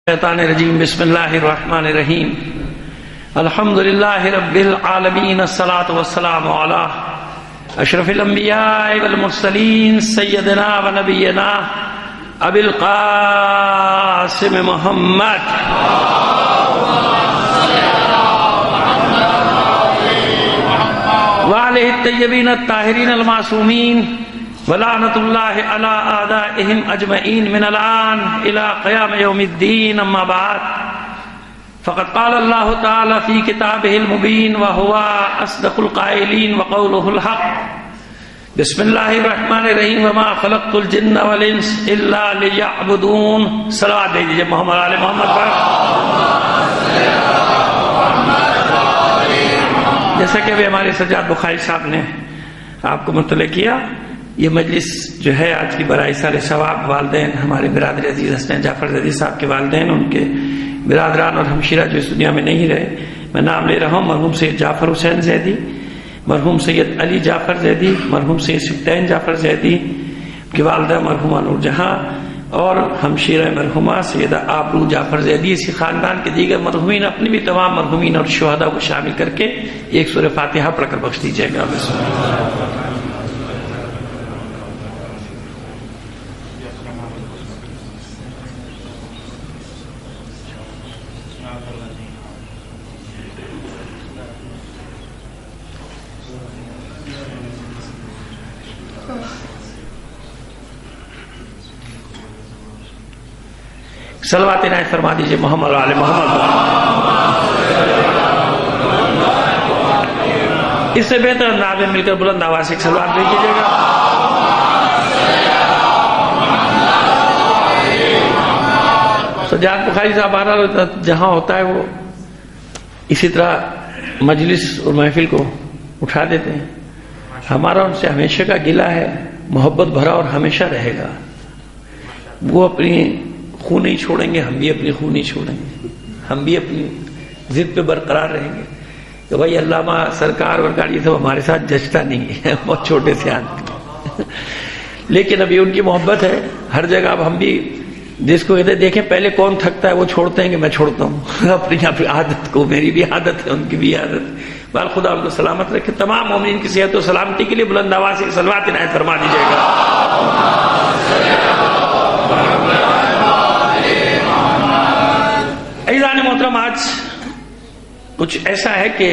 الشیطان الرجیم بسم اللہ الرحمن الرحیم الحمد للہ رب العالمین الصلاة والسلام علی اشرف الانبیاء والمرسلین سیدنا و نبینا ابی القاسم محمد وآلہ الطیبین الطاہرین المعصومین ولعنت اللہ علی اعدائہم اجمعین من الان الى قیام یوم الدین اما بعد فقد قال اللہ تعالی فی کتابہ المبین وہو اصدق القائلین وقولہ الحق بسم اللہ الرحمن الرحیم وما خلقت الجن والانس الا لیعبدون صلوات دے دیجئے محمد علی محمد پر جیسا کہ ابھی ہمارے سجاد بخاری صاحب نے آپ کو مطلع کیا، یہ مجلس جو ہے آج کی برائے سال ثواب والدین ہمارے برادر عزیز حسن جعفر زیدی صاحب کے والدین، ان کے برادران اور ہمشیرہ جو اس دنیا میں نہیں رہے، میں نام لے رہا ہوں مرحوم سید جعفر حسین زیدی، مرحوم سید علی جعفر زیدی، مرحوم سید سبطین جعفر زیدی کی والدہ مرحومہ نور جہاں، اور ہمشیرہ مرحومہ سیدہ آبرو جعفر زیدی، اسی خاندان کے دیگر مرحومین، اپنی بھی تمام مرحومین اور شہداء کو شامل کر کے ایک سورہ فاتحہ پڑھ کر بخش دیجیے گا۔ بسم اللہ۔ صلوات عنایت فرما دیجئے محمد علی محمد۔ اس سے بہتر انداز میں مل کر بلند آواز سے صلوات بھیج دیجیے گا۔ سجاد بخاری صاحب آرہا جہاں ہوتا ہے وہ اسی طرح مجلس اور محفل کو اٹھا دیتے ہیں۔ ہمارا ان سے ہمیشہ کا گلہ ہے، محبت بھرا اور ہمیشہ رہے گا۔ وہ اپنی خون نہیں چھوڑیں گے، ہم بھی اپنی خون نہیں چھوڑیں گے، ہم بھی اپنی ضد پہ برقرار رہیں گے کہ بھائی علامہ سرکار ورکار یہ سب ہمارے ساتھ جچتا نہیں ہے، بہت چھوٹے سے آدمی، لیکن ابھی ان کی محبت ہے ہر جگہ۔ اب ہم بھی جس کو کہتے دیکھیں پہلے کون تھکتا ہے وہ چھوڑتے ہیں کہ میں چھوڑتا ہوں اپنی عادت کو، میری بھی عادت ہے ان کی بھی عادت۔ بال خدا ان کو سلامت رکھے، تمام مومنین کی صحت و سلامتی کے لیے بلند آواز سے صلوات عنایت فرما دیجیے گا۔ عزیزان محترم، آج کچھ ایسا ہے کہ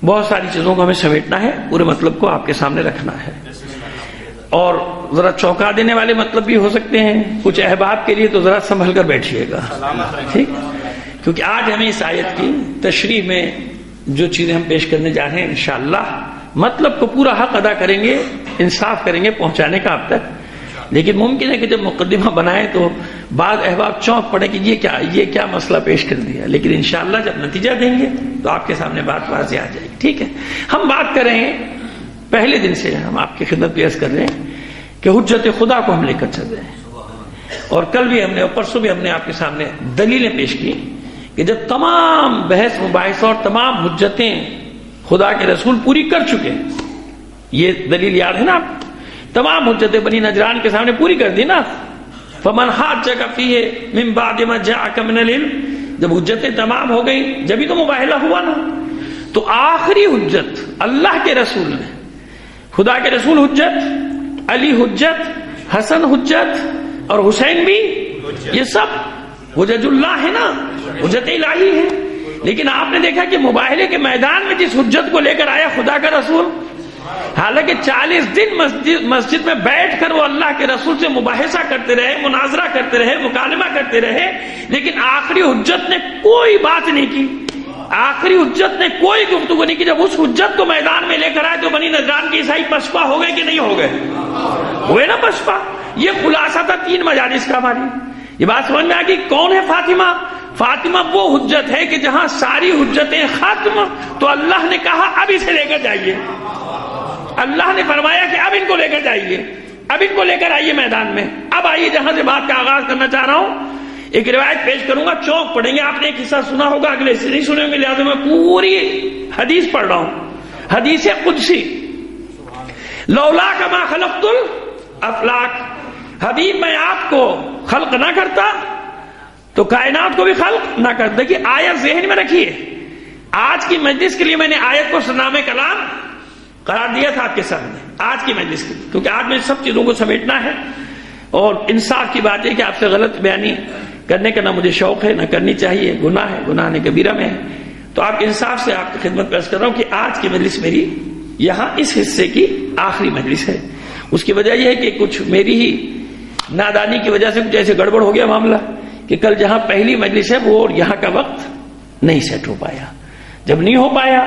بہت ساری چیزوں کو ہمیں سمیٹنا ہے، پورے مطلب کو آپ کے سامنے رکھنا ہے، اور ذرا چونکا دینے والے مطلب بھی ہو سکتے ہیں کچھ احباب کے لیے، تو ذرا سنبھل کر بیٹھیے گا، ٹھیک؟ کیونکہ آج ہمیں اس آیت کی تشریح میں جو چیزیں ہم پیش کرنے جا رہے ہیں انشاءاللہ مطلب کو پورا حق ادا کریں گے، انصاف کریں گے پہنچانے کا آپ تک۔ لیکن ممکن ہے کہ جب مقدمہ بنائے تو بعض احباب چونک پڑے کہ یہ کیا مسئلہ پیش کر دیا، لیکن انشاءاللہ جب نتیجہ دیں گے تو آپ کے سامنے بات واضح آ جائے گی، ٹھیک ہے؟ ہم بات کر رہے ہیں پہلے دن سے، ہم آپ کی خدمت پیش کر رہے ہیں کہ حجت خدا کو ہم لے کر چل رہے ہیں، اور کل بھی ہم نے اور پرسوں بھی ہم نے آپ کے سامنے دلیلیں پیش کی کہ جب تمام بحث مباحث اور تمام حجتیں خدا کے رسول پوری کر چکے، یہ دلیل یاد ہے نا آپ، تمام حجتیں بنی نجران کے سامنے پوری کر دی نا، فمن حاجک فیہ من بعد ما جاءک من العلم، جب حجتیں تمام ہو گئی جبھی تو مباہلہ ہوا نا، تو آخری حجت اللہ کے رسول نے، خدا کے رسول حجت، علی حجت، حسن حجت اور حسین بھی، یہ سب حجج اللہ ہے نا، حجت الہی ہے۔ لیکن آپ نے دیکھا کہ مباہلے کے میدان میں جس حجت کو لے کر آیا خدا کا رسول، حالانکہ 40 دن مسجد میں بیٹھ کر وہ اللہ کے رسول سے مباحثہ کرتے رہے، مناظرہ کرتے رہے، مکالمہ کرتے رہے، لیکن آخری حجت نے کوئی بات نہیں کی، آخری حجت نے کوئی گفتگو نہیں کی۔ جب اس حجت کو میدان میں لے کر آئے تو بنی نجران کے عیسائی پسپا ہو گئے کہ نہیں ہو گئے؟ ہوئے نا پسپا۔ یہ خلاصہ تھا 3 مجالس کا ہماری۔ یہ بات سمجھ میں آ گئی کون ہے فاطمہ؟ فاطمہ وہ حجت ہے کہ جہاں ساری حجتیں ختم، تو اللہ نے کہا اب اسے لے کر جائیے، اللہ نے فرمایا کہ اب ان کو لے کر جائیے، اب ان کو لے کر آئیے میدان میں۔ اب آئیے جہاں سے بات کا آغاز کرنا چاہ رہا ہوں، ایک روایت پیش کروں گا، چونک پڑھیں گے۔ آپ نے ایک حصہ سنا ہوگا، اگلے حصے نہیں سنے ہوں گے، لہٰذا میں پوری حدیث پڑھ رہا ہوں، حدیث قدسی۔ لولا کما خلقت الافلاک، حبیب میں آپ کو خلق نہ کرتا تو کائنات کو بھی خلق نہ کر. دیکھیے آیت ذہن میں رکھیے. آج کی مجلس کے لیے میں نے آیت کو سرنامہ کلام قرار دیا تھا آپ کے سامنے آج کی مجلس کے لیے, کیونکہ آج میں سب چیزوں کو سمیٹنا ہے. اور انصاف کی بات ہے کہ آپ سے غلط بیانی کرنے کا نہ مجھے شوق ہے, نہ کرنی چاہیے, گناہ ہے, گناہ نے کبیرہ میں ہے. تو آپ کے انصاف سے آپ کی خدمت پیش کر رہا ہوں کہ آج کی مجلس میری یہاں اس حصے کی آخری مجلس ہے. اس کی وجہ یہ ہے کہ کچھ میری ہی نادانی کی وجہ سے کچھ ایسے گڑبڑ ہو گیا معاملہ کہ کل جہاں پہلی مجلس ہے وہ اور یہاں کا وقت نہیں سیٹ ہو پایا. جب نہیں ہو پایا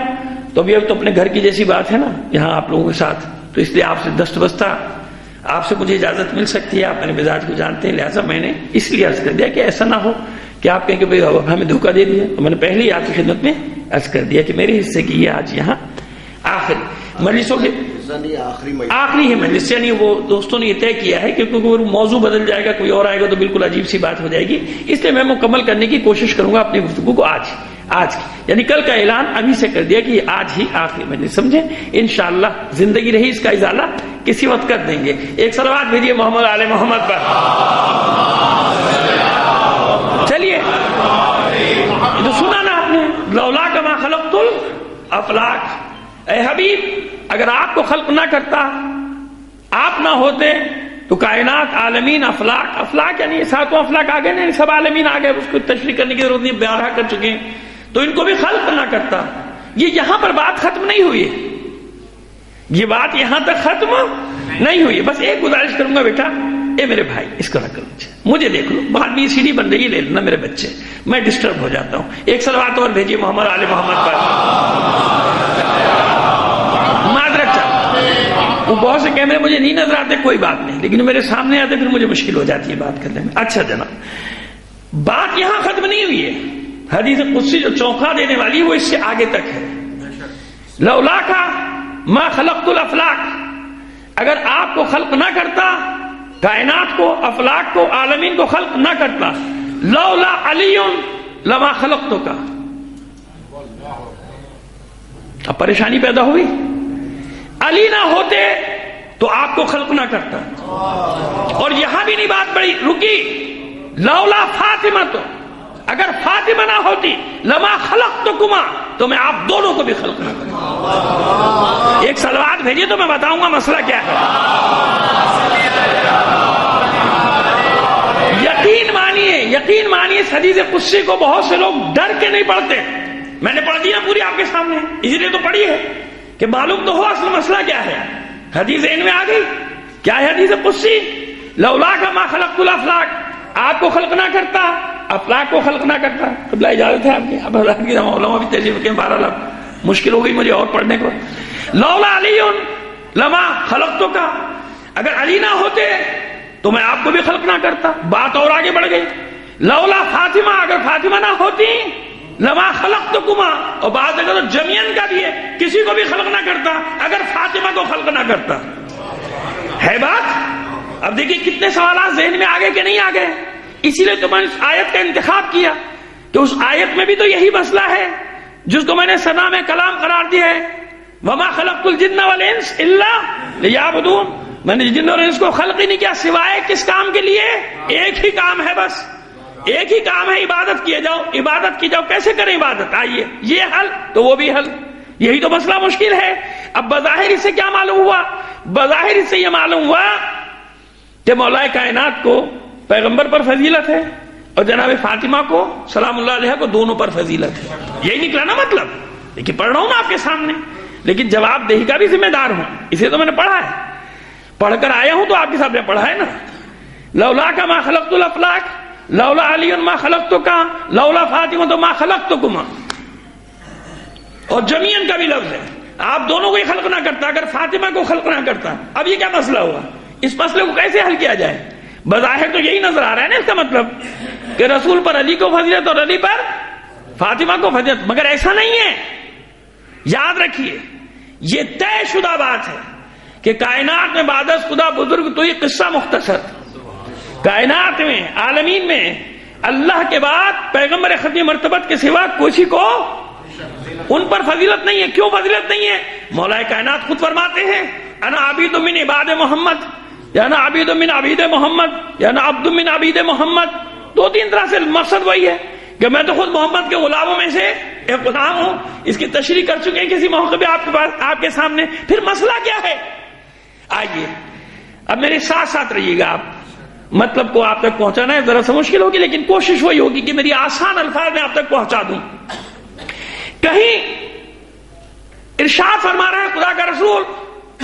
تو اب تو اپنے گھر کی جیسی بات ہے نا یہاں آپ لوگوں کے ساتھ, تو اس لیے آپ سے دست بستہ آپ سے مجھے اجازت مل سکتی ہے, آپ میرے مزاج کو جانتے ہیں, لہٰذا میں نے اس لیے عرض کر دیا کہ ایسا نہ ہو کہ آپ کہیں کہ بھائی ہمیں دھوکہ دے دیا. تو میں نے پہلے ہی آپ کی خدمت میں عرض کر دیا کہ میرے حصے کی یہ آج یہاں آخری مجلسوں کے آخری ہی مجلس, یعنی وہ دوستوں نے یہ طے کیا ہے کہ کیونکہ وہ موضوع بدل جائے گا, کوئی اور آئے گا تو بالکل عجیب سی بات ہو جائے گی. اس لیے میں مکمل کرنے کی کوشش کروں گا اپنی گفتگو کو آج کی, یعنی کل کا اعلان ابھی سے کر دیا کہ یہ آج ہی آخری مجلس سمجھیں. انشاءاللہ زندگی رہی اس کا ازالہ کسی وقت کر دیں گے. ایک صلوات بھیجیے محمد آل محمد پر. چلیے تو سنا نا آپ نے, لولا کما خلقت الافلاک. اے حبیب اگر آپ کو خلق نہ کرتا, آپ نہ ہوتے تو کائنات, عالمین, افلاک, افلاک یعنی ساتوں افلاک آ گئے, نہیں سب عالمین آ گئے, اس کو تشریح کرنے کی ضرورت نہیں, بیارہ کر چکے ہیں, تو ان کو بھی خلق نہ کرتا. یہ یہاں پر بات ختم نہیں ہوئی ہے, یہ بات یہاں تک ختم نہیں ہوئی ہے. بس ایک گزارش کروں گا بیٹا, اے میرے بھائی اس کو رکھ لو, مجھے دیکھ لو, بعد میں سیڑھی بن رہی ہے, لے لینا میرے بچے, میں ڈسٹرب ہو جاتا ہوں. ایک صلوات اور بھیجیے محمد آل محمد پر. معذرت چاہتا وہ بہت سے کیمرے مجھے نہیں نظر آتے, کوئی بات نہیں, لیکن میرے سامنے آتے پھر مجھے مشکل ہو جاتی ہے بات کرنے میں. اچھا جناب, بات یہاں ختم نہیں ہوئی ہے. حدیث قدسی جو چونکا دینے والی وہ اس سے آگے تک ہے. لولا کا ما خلقت الافلاک, اگر آپ کو خلق نہ کرتا, کائنات کو, افلاک کو, عالمین کو خلق نہ کرتا, لولا علی لما خلقت کا. اب پریشانی پیدا ہوئی, علی نہ ہوتے تو آپ کو خلق نہ کرتا. اور یہاں بھی نہیں بات بڑی رکی, لولا فاطمہ, تو اگر فاطمہ نہ ہوتی, لما خلقتکما, تو میں آپ دونوں کو بھی خلق نہ کرتا. ایک صلوات بھیجیے تو میں بتاؤں گا مسئلہ کیا ہے. یقین مانیے اس حدیث قدسی کو بہت سے لوگ ڈر کے نہیں پڑھتے. میں نے پڑھ دیا پوری آپ کے سامنے, اسی لیے تو پڑھی ہے کہ معلوم تو ہو اصل مسئلہ کیا ہے. حدیث ان میں آ گئی, کیا ہے حدیث قدسی؟ لولا کا ما خلقت الافلاک, آپ کو خلق نہ کرتا, افلاک کو خلق نہ کرتا. قبلہ اجازت ہے آپ کی, اب حضرات کی علماء بھی تجربہ کے 12 مشکل ہو گئی مجھے اور پڑھنے کو. لولا علی لما خلقت کا, اگر علی نہ ہوتے تو میں آپ کو بھی خلق نہ کرتا. بات اور آگے بڑھ گئی, لولا فاطمہ, اگر فاطمہ نہ ہوتی, لما خلقتکما, اور بات اگر جمین کا بھی ہے, کسی کو بھی خلق نہ کرتا اگر فاطمہ کو خلق نہ کرتا. ہے بات. اب دیکھیں کتنے سوالات ذہن میں آگے کہ نہیں آگے. اسی لیے تو میں نے اس آیت کا انتخاب کیا کہ اس آیت میں بھی تو یہی مسئلہ ہے جس کو میں نے سرنامہ کلام قرار دیا ہے, وما خلقت الجن والانس الا لیعبدون. میں نے جن اور انس کو خلق ہی نہیں کیا سوائے کس کام کے لیے؟ ایک ہی کام ہے, بس ایک ہی کام ہے, عبادت کیے جاؤ, عبادت کی جاؤ. کیسے کریں عبادت؟ آئیے, یہ حل تو وہ بھی حل, یہی تو مسئلہ مشکل ہے. اب بظاہر اس سے کیا معلوم ہوا؟ بظاہر اس سے یہ معلوم ہوا کہ مولا کائنات کو پیغمبر پر فضیلت ہے اور جناب فاطمہ کو سلام اللہ علیہ کو دونوں پر فضیلت ہے. یہی نکلا نا مطلب. لیکن پڑھ رہا ہوں نا آپ کے سامنے, لیکن جواب دہی کا بھی ذمہ دار ہوں, اسے تو میں نے پڑھا ہے, پڑھ کر آیا ہوں تو آپ کے سامنے پڑھا ہے نا. لولا کا ما خلقت الافلاک, لولا علی ما خلقتک, لولا فاطمہ ما خلقتکما. اور جمین کا بھی لفظ ہے, آپ دونوں کو ہی خلق نہ کرتا اگر فاطمہ کو خلق نہ کرتا. اب یہ کیا مسئلہ ہوا؟ اس مسئلے کو کیسے حل کیا جائے؟ بظاہر تو یہی نظر آ رہا ہے نا اس کا مطلب کہ رسول پر علی کو فضیلت اور علی پر فاطمہ کو فضیلت, مگر ایسا نہیں ہے. یاد رکھیے یہ طے شدہ بات ہے کہ کائنات میں بعد از خدا بزرگ, تو یہ قصہ مختصر, کائنات میں, عالمین میں اللہ کے بعد پیغمبر ختم مرتبت کے سوا کسی کو ان پر فضیلت نہیں ہے. کیوں فضیلت نہیں ہے؟ مولا کائنات خود فرماتے ہیں, انا عبید من عباد محمد, یا انا عبید من عبید محمد, یا انا عبد من عبید محمد. دو تین طرح سے مقصد وہی ہے کہ میں تو خود محمد کے غلاموں میں سے ایک غلام ہوں. اس کی تشریح کر چکے ہیں کسی موقع پہ آپ کے پاس، آپ کے سامنے. پھر مسئلہ کیا ہے؟ آئیے اب میرے ساتھ ساتھ رہیے گا. آپ مطلب کو آپ تک پہنچانا ہے ذرا سا مشکل ہوگی، لیکن کوشش وہی ہوگی کہ میری آسان الفاظ میں آپ تک پہنچا دوں. کہیں ارشاد فرما رہا ہے خدا کا رسول،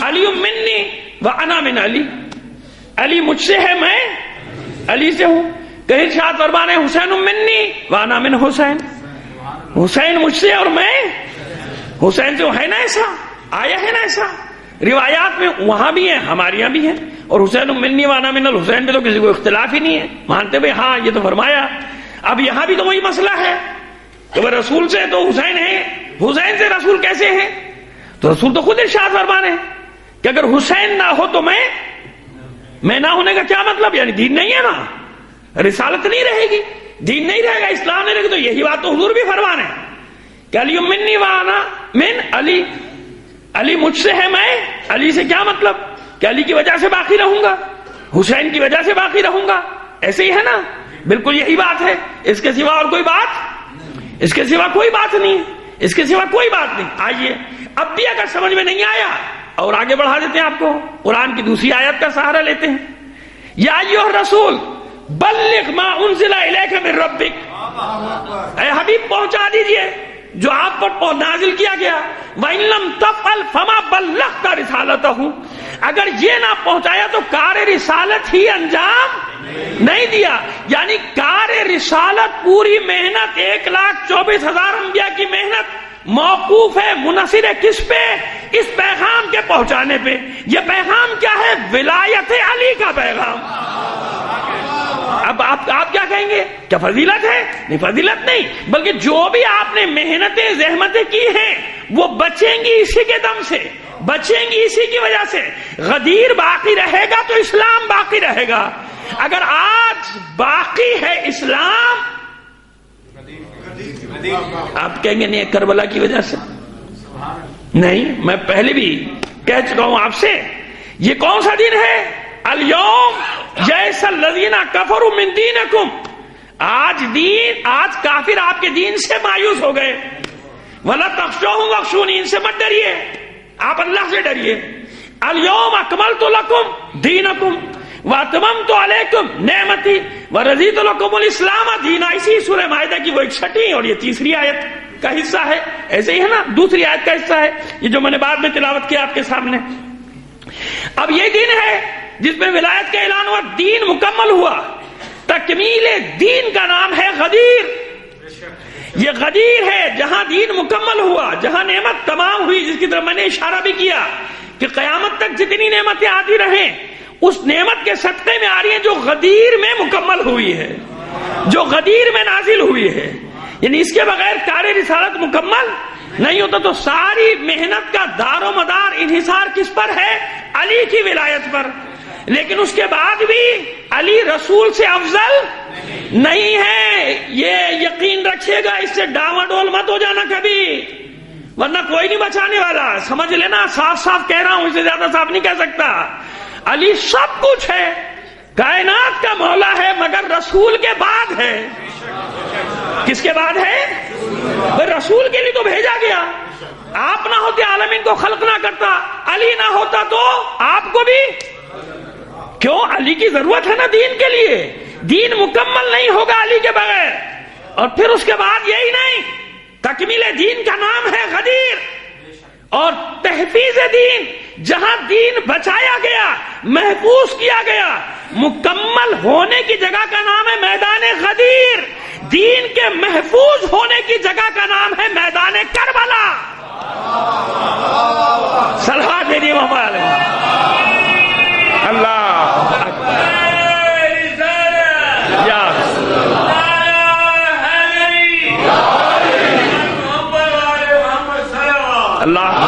علی منی و انا من علی، علی مجھ سے ہے، میں علی سے ہوں. کہیں ارشاد فرما رہے ہیں حسین منی و انا من حسین، حسین مجھ سے اور میں حسین سے. ہے نا ایسا؟ آیا ہے نا ایسا؟ روایات میں وہاں بھی ہیں، ہمارے یہاں بھی ہیں. اور حسین منی و انا من الحسین پہ تو کسی کو اختلاف ہی نہیں ہے، مانتے بھائی ہاں یہ تو فرمایا. اب یہاں بھی تو وہی مسئلہ ہے کہ وہ رسول سے تو حسین ہے، حسین سے رسول کیسے ہیں؟ تو رسول تو خود ارشاد فرما رہے ہیں کہ اگر حسین نہ ہو تو میں نہ ہونے کا کیا مطلب؟ یعنی دین نہیں ہے نا، رسالت نہیں رہے گی، دین نہیں رہے گا، اسلام نہیں رہے گا. تو یہی بات تو حضور بھی فرما رہے ہیں کہ علی منی و انا من علی، علی مجھ سے ہے، میں علی سے. کیا مطلب؟ کہ علی کی وجہ سے باقی رہوں گا، حسین کی وجہ سے باقی رہوں گا. ایسے ہی ہے نا؟ بالکل یہی بات ہے. اس کے سوا اور کوئی بات، اس کے سوا کوئی بات نہیں، اس کے سوا کوئی بات نہیں. آئیے اب بھی اگر سمجھ میں نہیں آیا اور آگے بڑھا دیتے ہیں آپ کو، قرآن کی دوسری آیت کا سہارا لیتے ہیں. یا ایھا الرسول بلغ ما انزل الیک من ربک، اے حبیب پہنچا دیجئے جو آپ پر نازل کیا گیا. وَإِن لَّمْ تَفْعَلْ فَمَا بَلَّغْتَ رِسَالَتَهُ، اگر یہ نہ پہنچایا تو کار رسالت ہی انجام نہیں دیا. یعنی کار رسالت پوری محنت 1,24,000 انبیاء کی محنت موقوف ہے، منحصر ہے کس پہ؟ اس پیغام کے پہنچانے پہ. یہ پیغام کیا ہے؟ ولایت علی کا پیغام. اب آپ کیا کہیں گے؟ کیا فضیلت ہے؟ نہیں، فضیلت نہیں، بلکہ جو بھی آپ نے محنتیں زحمتیں کی ہیں وہ بچیں گی اسی کے دم سے، بچیں گی اسی کی وجہ سے. غدیر باقی رہے گا تو اسلام باقی رہے گا. اگر آج باقی ہے اسلام، آپ کہیں گے نہیں کربلا کی وجہ سے. نہیں، میں پہلے بھی کہہ چکا ہوں آپ سے، یہ کون سا دن ہے؟ الیوم جیسا الذین کفروا من دینکم، آج کافر آپ کے دین سے مایوس ہو گئے. ولا تخشوہم واخشونی، ان سے مت ڈریے، آپ اللہ سے ڈریے. الیوم اکملت لکم دینکم واتممت علیکم نعمتی ورضیت لکم الاسلام دینا. اسی سورہ مائدہ کی وہ 61 اور یہ تیسری آیت کا حصہ ہے. ایسے ہی ہے نا؟ دوسری آیت کا حصہ ہے یہ جو میں نے بعد میں تلاوت کیا آپ کے سامنے. اب یہ دن ہے جس میں ولایت کا اعلان ہوا، دین مکمل ہوا. تکمیل دین کا نام ہے غدیر. یہ غدیر ہے جہاں دین مکمل ہوا، جہاں نعمت تمام ہوئی، جس کی طرف میں نے اشارہ بھی کیا کہ قیامت تک جتنی نعمتیں آتی رہیں اس نعمت کے صدقے میں آ رہی ہیں جو غدیر میں مکمل ہوئی ہے، جو غدیر میں نازل ہوئی ہے. یعنی اس کے بغیر کار رسالت مکمل نہیں ہوتا. تو ساری محنت کا دار و مدار انحصار کس پر ہے؟ علی کی ولایت پر. لیکن اس کے بعد بھی علی رسول سے افضل نہیں ہے، یہ یقین رکھیے گا. اس سے ڈاواڈول مت ہو جانا کبھی، ورنہ کوئی نہیں بچانے والا. سمجھ لینا، صاف صاف کہہ رہا ہوں، اس سے زیادہ صاف نہیں کہہ سکتا. علی سب کچھ ہے، کائنات کا مولا ہے، مگر رسول کے بعد ہے. کس کے بعد ہے؟ رسول کے لیے تو بھیجا گیا. آپ نہ ہوتے عالمین کو خلق نہ کرتا، علی نہ ہوتا تو آپ کو بھی. کیوں؟ علی کی ضرورت ہے نا دین کے لیے. دین مکمل نہیں ہوگا علی کے بغیر. اور پھر اس کے بعد یہی نہیں، تکمیل دین کا نام ہے غدیر. اور تحفیظ دین، جہاں دین بچایا گیا، محفوظ کیا گیا، مکمل ہونے کی جگہ کا نام ہے میدان غدیر. دین کے محفوظ ہونے کی جگہ کا نام ہے میدان کربلا. صلوات میری محمد اللہ اکبر. اللہ.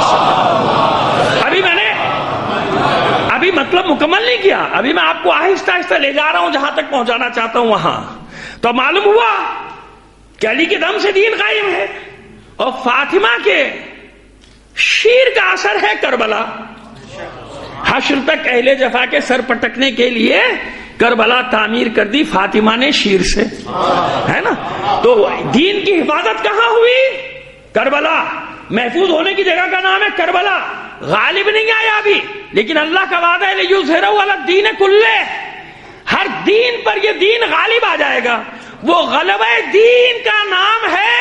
ابھی مطلب مکمل نہیں کیا، ابھی میں آپ کو آہستہ آہستہ لے جا رہا ہوں جہاں تک پہنچانا چاہتا ہوں وہاں. تو معلوم ہوا کہ علی کے دم سے دین قائم ہے، اور فاطمہ کے شیر کا اثر ہے کربلا. حشر تک اہل جفا کے سر پٹکنے کے لیے کربلا تعمیر کر دی فاطمہ نے شیر سے، ہے نا؟ تو دین کی حفاظت کہاں ہوئی؟ کربلا۔ محفوظ ہونے کی جگہ کا نام ہے کربلا۔ غالب نہیں آیا ابھی، لیکن اللہ کا وعدہ ہے لِیُظْہِرَہُ عَلَى الدِّینِ کُلِّهِ، ہر دین پر یہ دین غالب آ جائے گا۔ وہ غلبہ دین کا نام ہے،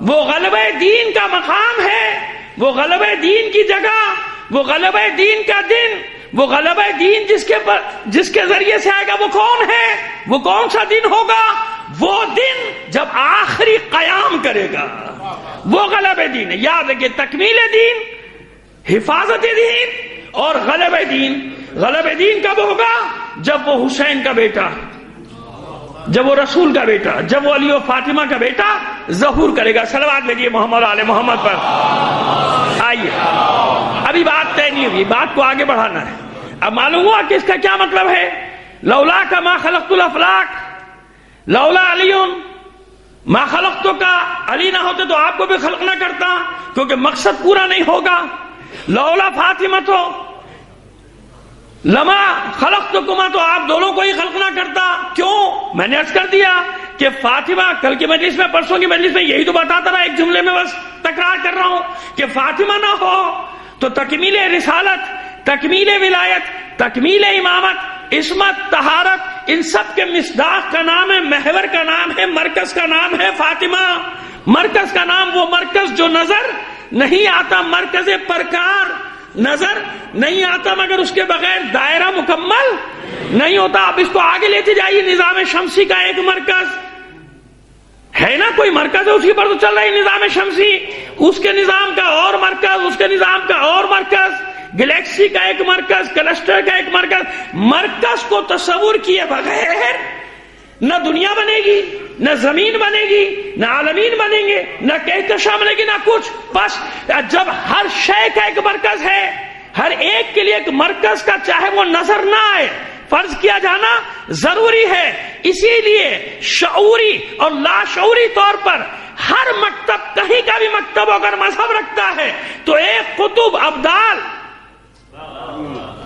وہ غلبہ دین کا مقام ہے، وہ غلبہ دین کی جگہ، وہ غلبہ دین کا دن، وہ غلبہ دین جس کے ذریعے سے آئے گا، وہ کون ہے؟ وہ کون سا دن ہوگا؟ وہ دن جب آخری قیام کرے گا، وہ غلبہ دین ہے۔ یاد رکھیں، تکمیل دین، حفاظت دین اور غلبہ دین۔ غلبہ دین کب ہوگا؟ جب وہ حسین کا بیٹا، جب وہ رسول کا بیٹا، جب وہ علی و فاطمہ کا بیٹا ظہور کرے گا۔ صلوات بھیجیے محمد علی محمد پر۔ آئیے، ابھی بات طے نہیں ہوئی، بات کو آگے بڑھانا ہے۔ اب معلوم ہوا کہ اس کا کیا مطلب ہے؟ لولا کا ما خلقت الافلاک، لولا علی ما خلقت کا، علی نہ ہوتے تو آپ کو بھی خلق نہ کرتا، کیونکہ مقصد پورا نہیں ہوگا۔ لولا فاطمہ تو لما خلقتکما، تو آپ دونوں کو ہی خلق نہ کرتا۔ کیوں؟ میں نے عرض کر دیا کہ فاطمہ، کل کی مجلس میں، پرسوں کی مجلس میں یہی تو بتاتا رہا، ایک جملے میں بس تکرار کر رہا ہوں کہ فاطمہ نہ ہو تو تکمیل رسالت، تکمیل ولایت، تکمیل امامت، عصمت، طہارت، ان سب کے مصداق کا نام ہے، محور کا نام ہے، مرکز کا نام ہے فاطمہ۔ مرکز کا نام، وہ مرکز جو نظر نہیں آتا، مرکز پرکار نظر نہیں آتا مگر اس کے بغیر دائرہ مکمل نہیں ہوتا۔ اب اس کو آگے لیتے جائیے، نظام شمسی کا ایک مرکز ہے نا، کوئی مرکز ہے، اسی پر تو چل رہا ہے نظام شمسی، اس کے نظام کا اور مرکز، اس کے نظام کا اور مرکز، گلیکسی کا ایک مرکز، کلسٹر کا ایک مرکز۔ مرکز کو تصور کیے بغیر نہ دنیا بنے گی، نہ زمین بنے گی، نہ عالمین بنیں گے، نہ کہکشاں بنے گی، نہ کچھ۔ بس جب ہر شے کا ایک مرکز ہے، ہر ایک کے لیے ایک مرکز کا، چاہے وہ نظر نہ آئے، فرض کیا جانا ضروری ہے۔ اسی لیے شعوری اور لاشعوری طور پر ہر مکتب، کہیں کا بھی مکتب اگر مذہب رکھتا ہے تو ایک قطب، ابدال،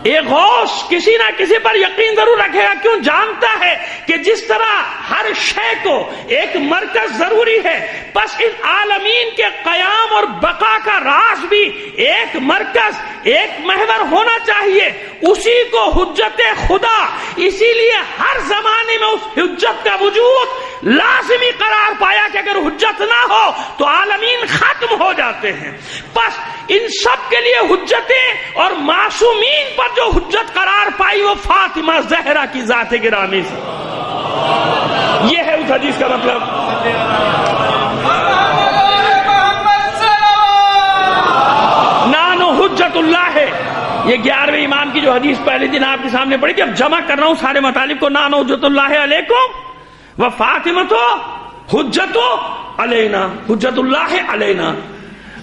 ایک غوث کسی نہ کسی پر یقین ضرور رکھے گا۔ کیوں؟ جانتا ہے کہ جس طرح ہر شے کو ایک مرکز ضروری ہے، بس ان عالمین کے قیام اور بقا کا راز بھی ایک مرکز، ایک محور ہونا چاہیے، اسی کو حجت خدا۔ اسی لیے ہر زمانے میں اس حجت کا وجود لازمی قرار پایا کہ اگر حجت نہ ہو تو عالمین ختم ہو جاتے ہیں۔ بس ان سب کے لیے حجتیں اور معصومین پر جو حجت قرار پائی وہ فاطمہ زہرا کی ذات گرامی سے۔ یہ ہے اس حدیث کا مطلب۔ نانو حجت اللہ ہے، یہ 11ویں امام کی جو حدیث پہلے دن آپ کے سامنے پڑھی تھی، اب جمع کر رہا ہوں سارے مطالب کو۔ نانو حجت اللہ علیکم و فاطمہ تو حجت علینا، حجت اللہ علینا،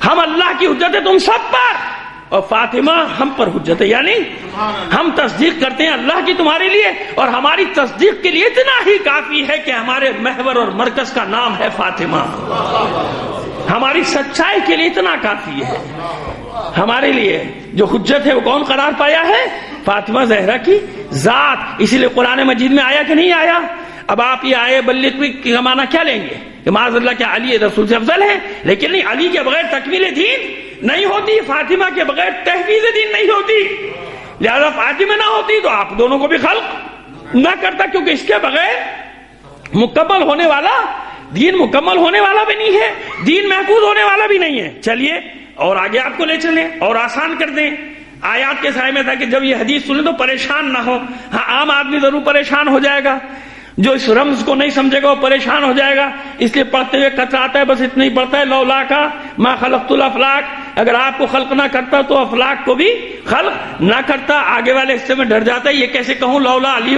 ہم اللہ کی حجت ہے تم سب پر، اور فاطمہ ہم پر حجت ہے، یعنی ہم تصدیق کرتے ہیں اللہ کی تمہارے لیے، اور ہماری تصدیق کے لیے اتنا ہی کافی ہے کہ ہمارے محور اور مرکز کا نام ہے فاطمہ۔ ہماری سچائی کے لیے اتنا کافی ہے۔ ہمارے لیے جو حجت ہے وہ کون قرار پایا ہے؟ فاطمہ زہرا کی ذات۔ اسی لیے قرآن مجید میں آیا کہ نہیں آیا؟ اب آپ یہ آئے بلغ کا معنی کیا لیں گے کہ معاذ اللہ کیا علی رسول سے افضل ہے؟ لیکن نہیں، علی کے بغیر تکمیل دین نہیں ہوتی، فاطمہ کے بغیر تحفیظ دین نہیں ہوتی، لہذا فاطمہ نہ ہوتی تو آپ دونوں کو بھی خلق نہ کرتا، کیونکہ اس کے بغیر مکمل ہونے والا دین مکمل ہونے والا بھی نہیں ہے، دین محفوظ ہونے والا بھی نہیں ہے۔ چلیے اور آگے آپ کو لے چلیں اور آسان کر دیں۔ آیات کے سائے میں تھا کہ جب یہ حدیث سنیں تو پریشان نہ ہو۔ ہاں، عام آدمی ضرور پریشان ہو جائے گا، جو اس رمز کو نہیں سمجھے گا وہ پریشان ہو جائے گا، اس لیے پڑھتے ہوئے قطرہ آتا ہے، بس اتنا ہی پڑھتا ہے، لولا کا ما خلقت الافلاک، اگر آپ کو خلق نہ کرتا تو افلاک کو بھی خلق نہ کرتا۔ آگے والے حصے میں ڈر جاتا ہے، یہ کیسے کہوں لولا علی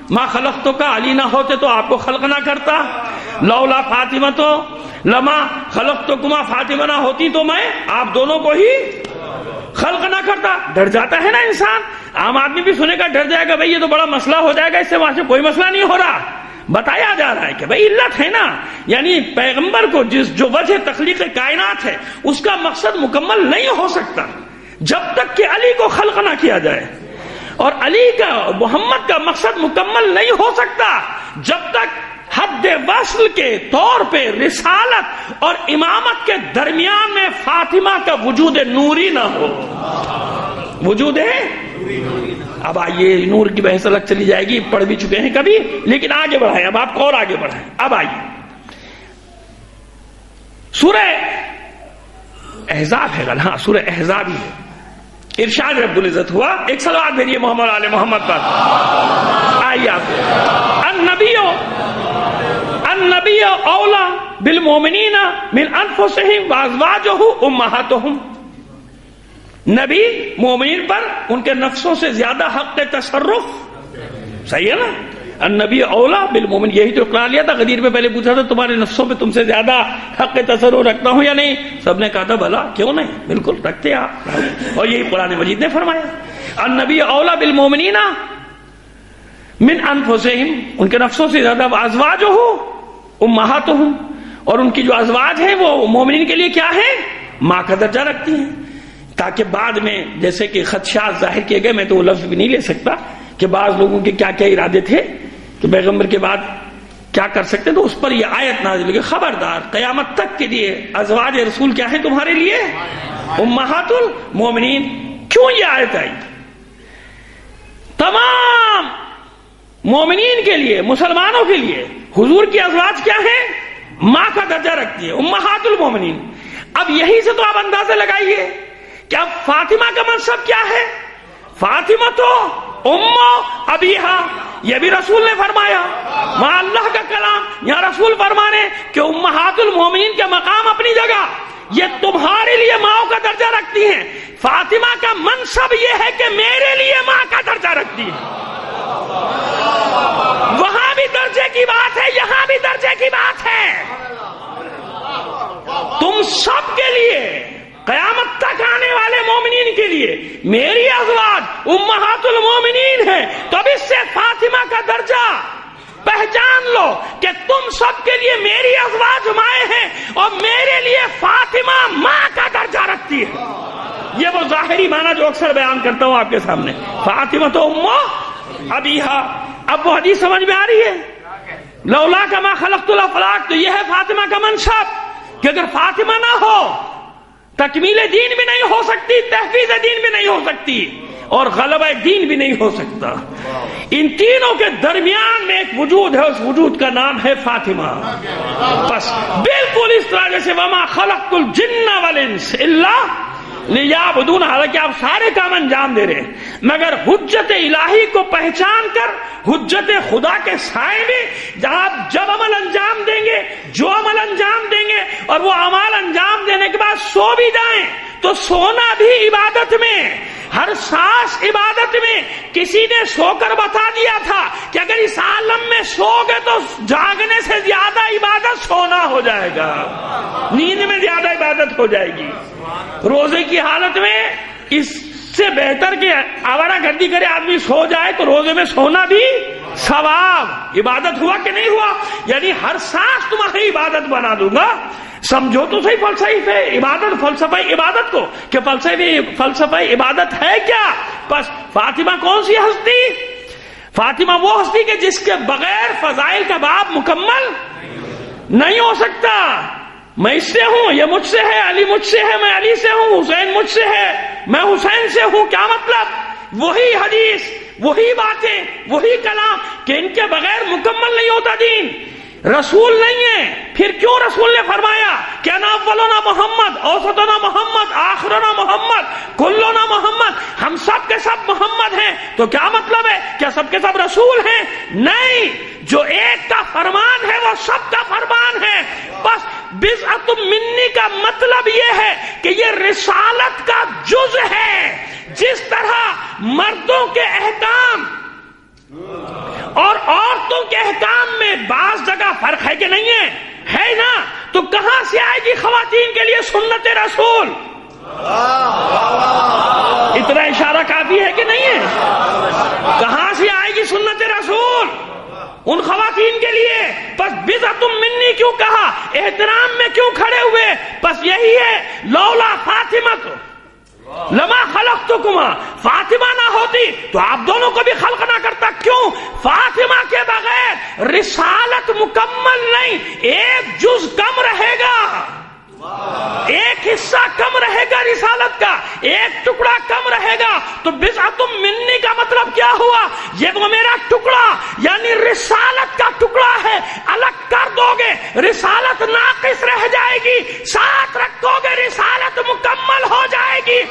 ما خلقت کا، علی نہ ہوتے تو آپ کو خلق نہ کرتا، لولا فاطمہ تو لما خلقتکما، فاطمہ نہ ہوتی تو میں آپ دونوں کو ہی خلق نہ کرتا۔ ڈر جاتا ہے نا انسان، عام آدمی بھی سنے گا ڈر جائے گا، بھئی یہ تو بڑا مسئلہ ہو جائے گا، اس سے وہاں سے کوئی مسئلہ نہیں ہو رہا۔ بتایا جا رہا ہے کہ بھئی علت ہے نا، یعنی پیغمبر کو جو وجہ تخلیق کائنات ہے اس کا مقصد مکمل نہیں ہو سکتا جب تک کہ علی کو خلق نہ کیا جائے۔ اور علی کا محمد کا مقصد مکمل نہیں ہو سکتا جب تک حد وصل کے طور پہ رسالت اور امامت کے درمیان میں فاطمہ کا وجود نوری نہ ہو. وجود ہے. اب آئیے نور کی بحث الگ چلی جائے گی, پڑھ بھی چکے ہیں کبھی, لیکن آگے بڑھائیں, اب آپ کو اور آگے بڑھائیں. اب آئیے سورہ احزاب ہے, ہاں سورہ احزاب ہی ہے. ارشاد رب العزت ہوا, ایک صلوات بھیجیے محمد آل محمد پر. آئیے آپ النبی اولا بالمؤمنین من انفسہم وازواجہ امہاتہم. نبی مومنین پر ان کے نفسوں سے زیادہ حق تصرف. صحیح ہے نا, النبی اولا بالمؤمن. یہی تو اقرار لیا تھا غدیر میں, پہلے پوچھا تھا تمہارے نفسوں پہ تم سے زیادہ حق تصرف رکھتا ہوں یا نہیں؟ سب نے کہا تھا بھلا کیوں نہیں, بالکل رکھتے آپ. اور یہی قرآن مجید نے فرمایا, النبی اولا بالمؤمنین من انفسہم, ان کے نفسوں سے زیادہ, ازواجہ امہاتہم, اور ان کی جو ازواج ہیں وہ مومنین کے لیے کیا ہے, ماں کا درجہ رکھتی ہیں. تاکہ بعد میں جیسے کہ خدشات ظاہر کیے گئے, میں تو وہ لفظ بھی نہیں لے سکتا کہ بعض لوگوں کے کیا کیا ارادے تھے کہ پیغمبر کے بعد کیا کر سکتے, تو اس پر یہ آیت نازل ہوئی کہ خبردار قیامت تک کے لیے ازواج رسول کیا ہیں تمہارے لیے, امہات المومنین. کیوں یہ آیت آئی؟ تمام مومنین کے لیے, مسلمانوں کے لیے حضور کی ازواج کیا ہیں, ماں کا درجہ رکھتی ہے, امہات المومنین. اب یہی سے تو آپ اندازہ لگائیے کہ اب فاطمہ کا منصب کیا ہے. فاطمہ تو ابیہا, یہ بھی رسول نے فرمایا, وہاں اللہ کا کلام, یہاں رسول فرمانے کہ امہات المومنین کا مقام اپنی جگہ, یہ تمہارے لیے ماں کا درجہ رکھتی ہیں. فاطمہ کا منصب یہ ہے کہ میرے لیے ماں کا درجہ رکھتی ہے. وہاں بھی درجے کی بات ہے, یہاں بھی درجے کی بات ہے. تم سب کے لیے, قیامت تک آنے والے مومنین کے لیے میری ازواج امہات المومنین ہیں. تو اب اس سے فاطمہ کا درجہ پہچان لو کہ تم سب کے لیے میری ازواج مائیں ہیں اور میرے لیے فاطمہ ماں کا درجہ رکھتی ہے. یہ وہ ظاہری معنی جو اکثر بیان کرتا ہوں آپ کے سامنے, فاطمہ تو ابیہا. اب وہ حدیث سمجھ میں آ رہی ہے, لولا کما خلقت الافلاک. تو یہ ہے فاطمہ کا منصب کہ اگر فاطمہ نہ ہو تکمیل دین بھی نہیں ہو سکتی, تحفیظ دین بھی نہیں ہو سکتی, اور غلبہ دین بھی نہیں ہو سکتا. ان تینوں کے درمیان میں ایک وجود ہے, اس وجود کا نام ہے فاطمہ. بس بالکل اس طرح جیسے وما خلقت الجن والانس الا لیعبدون, حالانکہ آپ سارے کام انجام دے رہے ہیں, مگر حجت الہی کو پہچان کر حجت خدا کے سائے میں آپ جب عمل انجام دیں گے, جو عمل انجام دیں گے, اور وہ عمل انجام دینے کے بعد سو بھی جائیں تو سونا بھی عبادت میں, ہر سانس عبادت میں. کسی نے سو کر بتا دیا تھا کہ اگر اس عالم میں سو گے تو جاگنے سے زیادہ عبادت سونا ہو جائے گا, نیند میں زیادہ عبادت ہو جائے گی. روزے کی حالت میں اس سے بہتر کہ آوارہ گردی کرے آدمی سو جائے, تو روزے میں سونا بھی ثواب. عبادت ہوا کہ نہیں ہوا؟ یعنی ہر سانس تمہاری عبادت بنا دوں گا. سمجھو تو صحیح فلسفہ عبادت, فلسفہ عبادت کو کہ فلسفہ عبادت ہے کیا. بس فاطمہ کون سی ہستی؟ فاطمہ وہ ہستی کہ جس کے بغیر فضائل کا باب مکمل نہیں ہو سکتا. میں اس سے ہوں, یہ مجھ سے ہے, علی مجھ سے ہے, میں علی سے ہوں, حسین مجھ سے ہے, میں حسین سے ہوں. کیا مطلب؟ وہی حدیث, وہی باتیں, وہی کلام کہ ان کے بغیر مکمل نہیں ہوتا دین. رسول نہیں ہے, پھر کیوں رسول نے فرمایا کہ انا اولنا محمد, اوسطنا محمد, آخرنا محمد, کلنا محمد, ہم سب کے سب محمد ہیں. تو کیا مطلب ہے؟ کیا سب کے سب رسول ہیں؟ نہیں, جو ایک کا فرمان ہے وہ سب کا فرمان ہے. بس بضعۃ منی کا مطلب یہ ہے کہ یہ رسالت کا جز ہے. جس طرح مردوں کے احکام اور عورتوں کے احکام میں بعض جگہ فرق ہے کہ نہیں ہے؟ ہے نا. تو کہاں سے آئے گی خواتین کے لیے سنت رسول؟ اتنا اشارہ کافی ہے کہ نہیں ہے؟ کہاں سے آئے گی سنت رسول ان خواتین کے لیے؟ بس بضعۃ منی کیوں کہا؟ احترام میں کیوں کھڑے ہوئے؟ بس یہی ہے, لولا فاطمہ تو لما خلقتکما، فاطمہ نہ ہوتی تو آپ دونوں کو بھی خلق نہ کرتا. کیوں؟ فاطمہ کے بغیر رسالت مکمل نہیں، ایک جز کم رہے گا، ایک حصہ کم رہے گا رسالت کا، ایک ٹکڑا کم رہے گا. تو بضعۃ منی کا مطلب کیا ہوا؟ یہ وہ میرا ٹکڑا یعنی رسالت کا ٹکڑا ہے، الگ کر دو گے رسالت ناقص رہ جائے گی، ساتھ رکھو گے رسالت مکمل ہو جائے گی.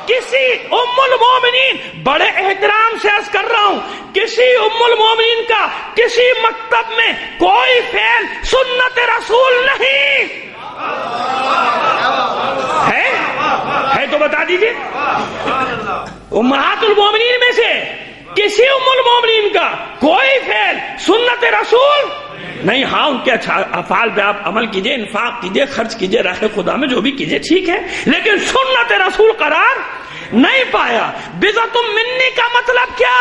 کسی ام المومنین، بڑے احترام سے عرض کر رہا ہوں، کسی ام المومنین کا کسی مکتب میں کوئی فعل سنت رسول نہیں ہے تو بتا دیجئے. امہات المومنین میں سے کسی ام المومنین کا کوئی فعل سنت رسول نہیں. ہاں ان کے افعال پہ آپ عمل کیجئے، انفاق کیجئے، خرچ کیجئے راہ خدا میں، جو بھی کیجئے ٹھیک ہے، لیکن سنت رسول قرار نہیں پایا. بضعۃ منی کا مطلب کیا؟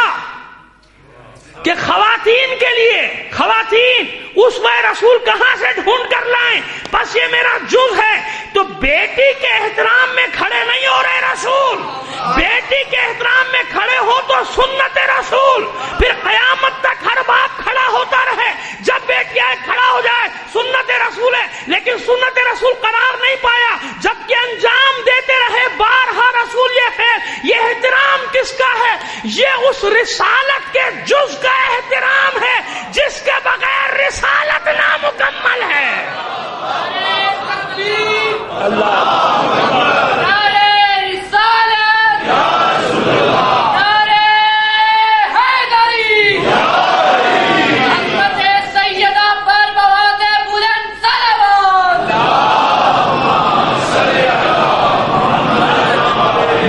کہ خواتین کے لیے، خواتین اسوہ رسول کہاں سے ڈھونڈ کر لائیں؟ بس یہ میرا جز ہے. تو بیٹی کے احترام میں کھڑے نہیں ہو رہے رسول، بیٹی کے احترام میں کھڑے ہو تو سنت رسول، پھر قیامت تک ہر باپ کھڑا ہوتا رہے. جب بیٹی آئے کھڑا ہو جائے، سنت رسول ہے، لیکن سنت رسول قرار نہیں پایا. جب کہ انجام دیتے رہے بارہا رسول یہ خیر، یہ احترام کس کا ہے؟ یہ اس رسالت کے جز کا احترام ہے جس کے بغیر رسالت نامکمل ہے. اللہ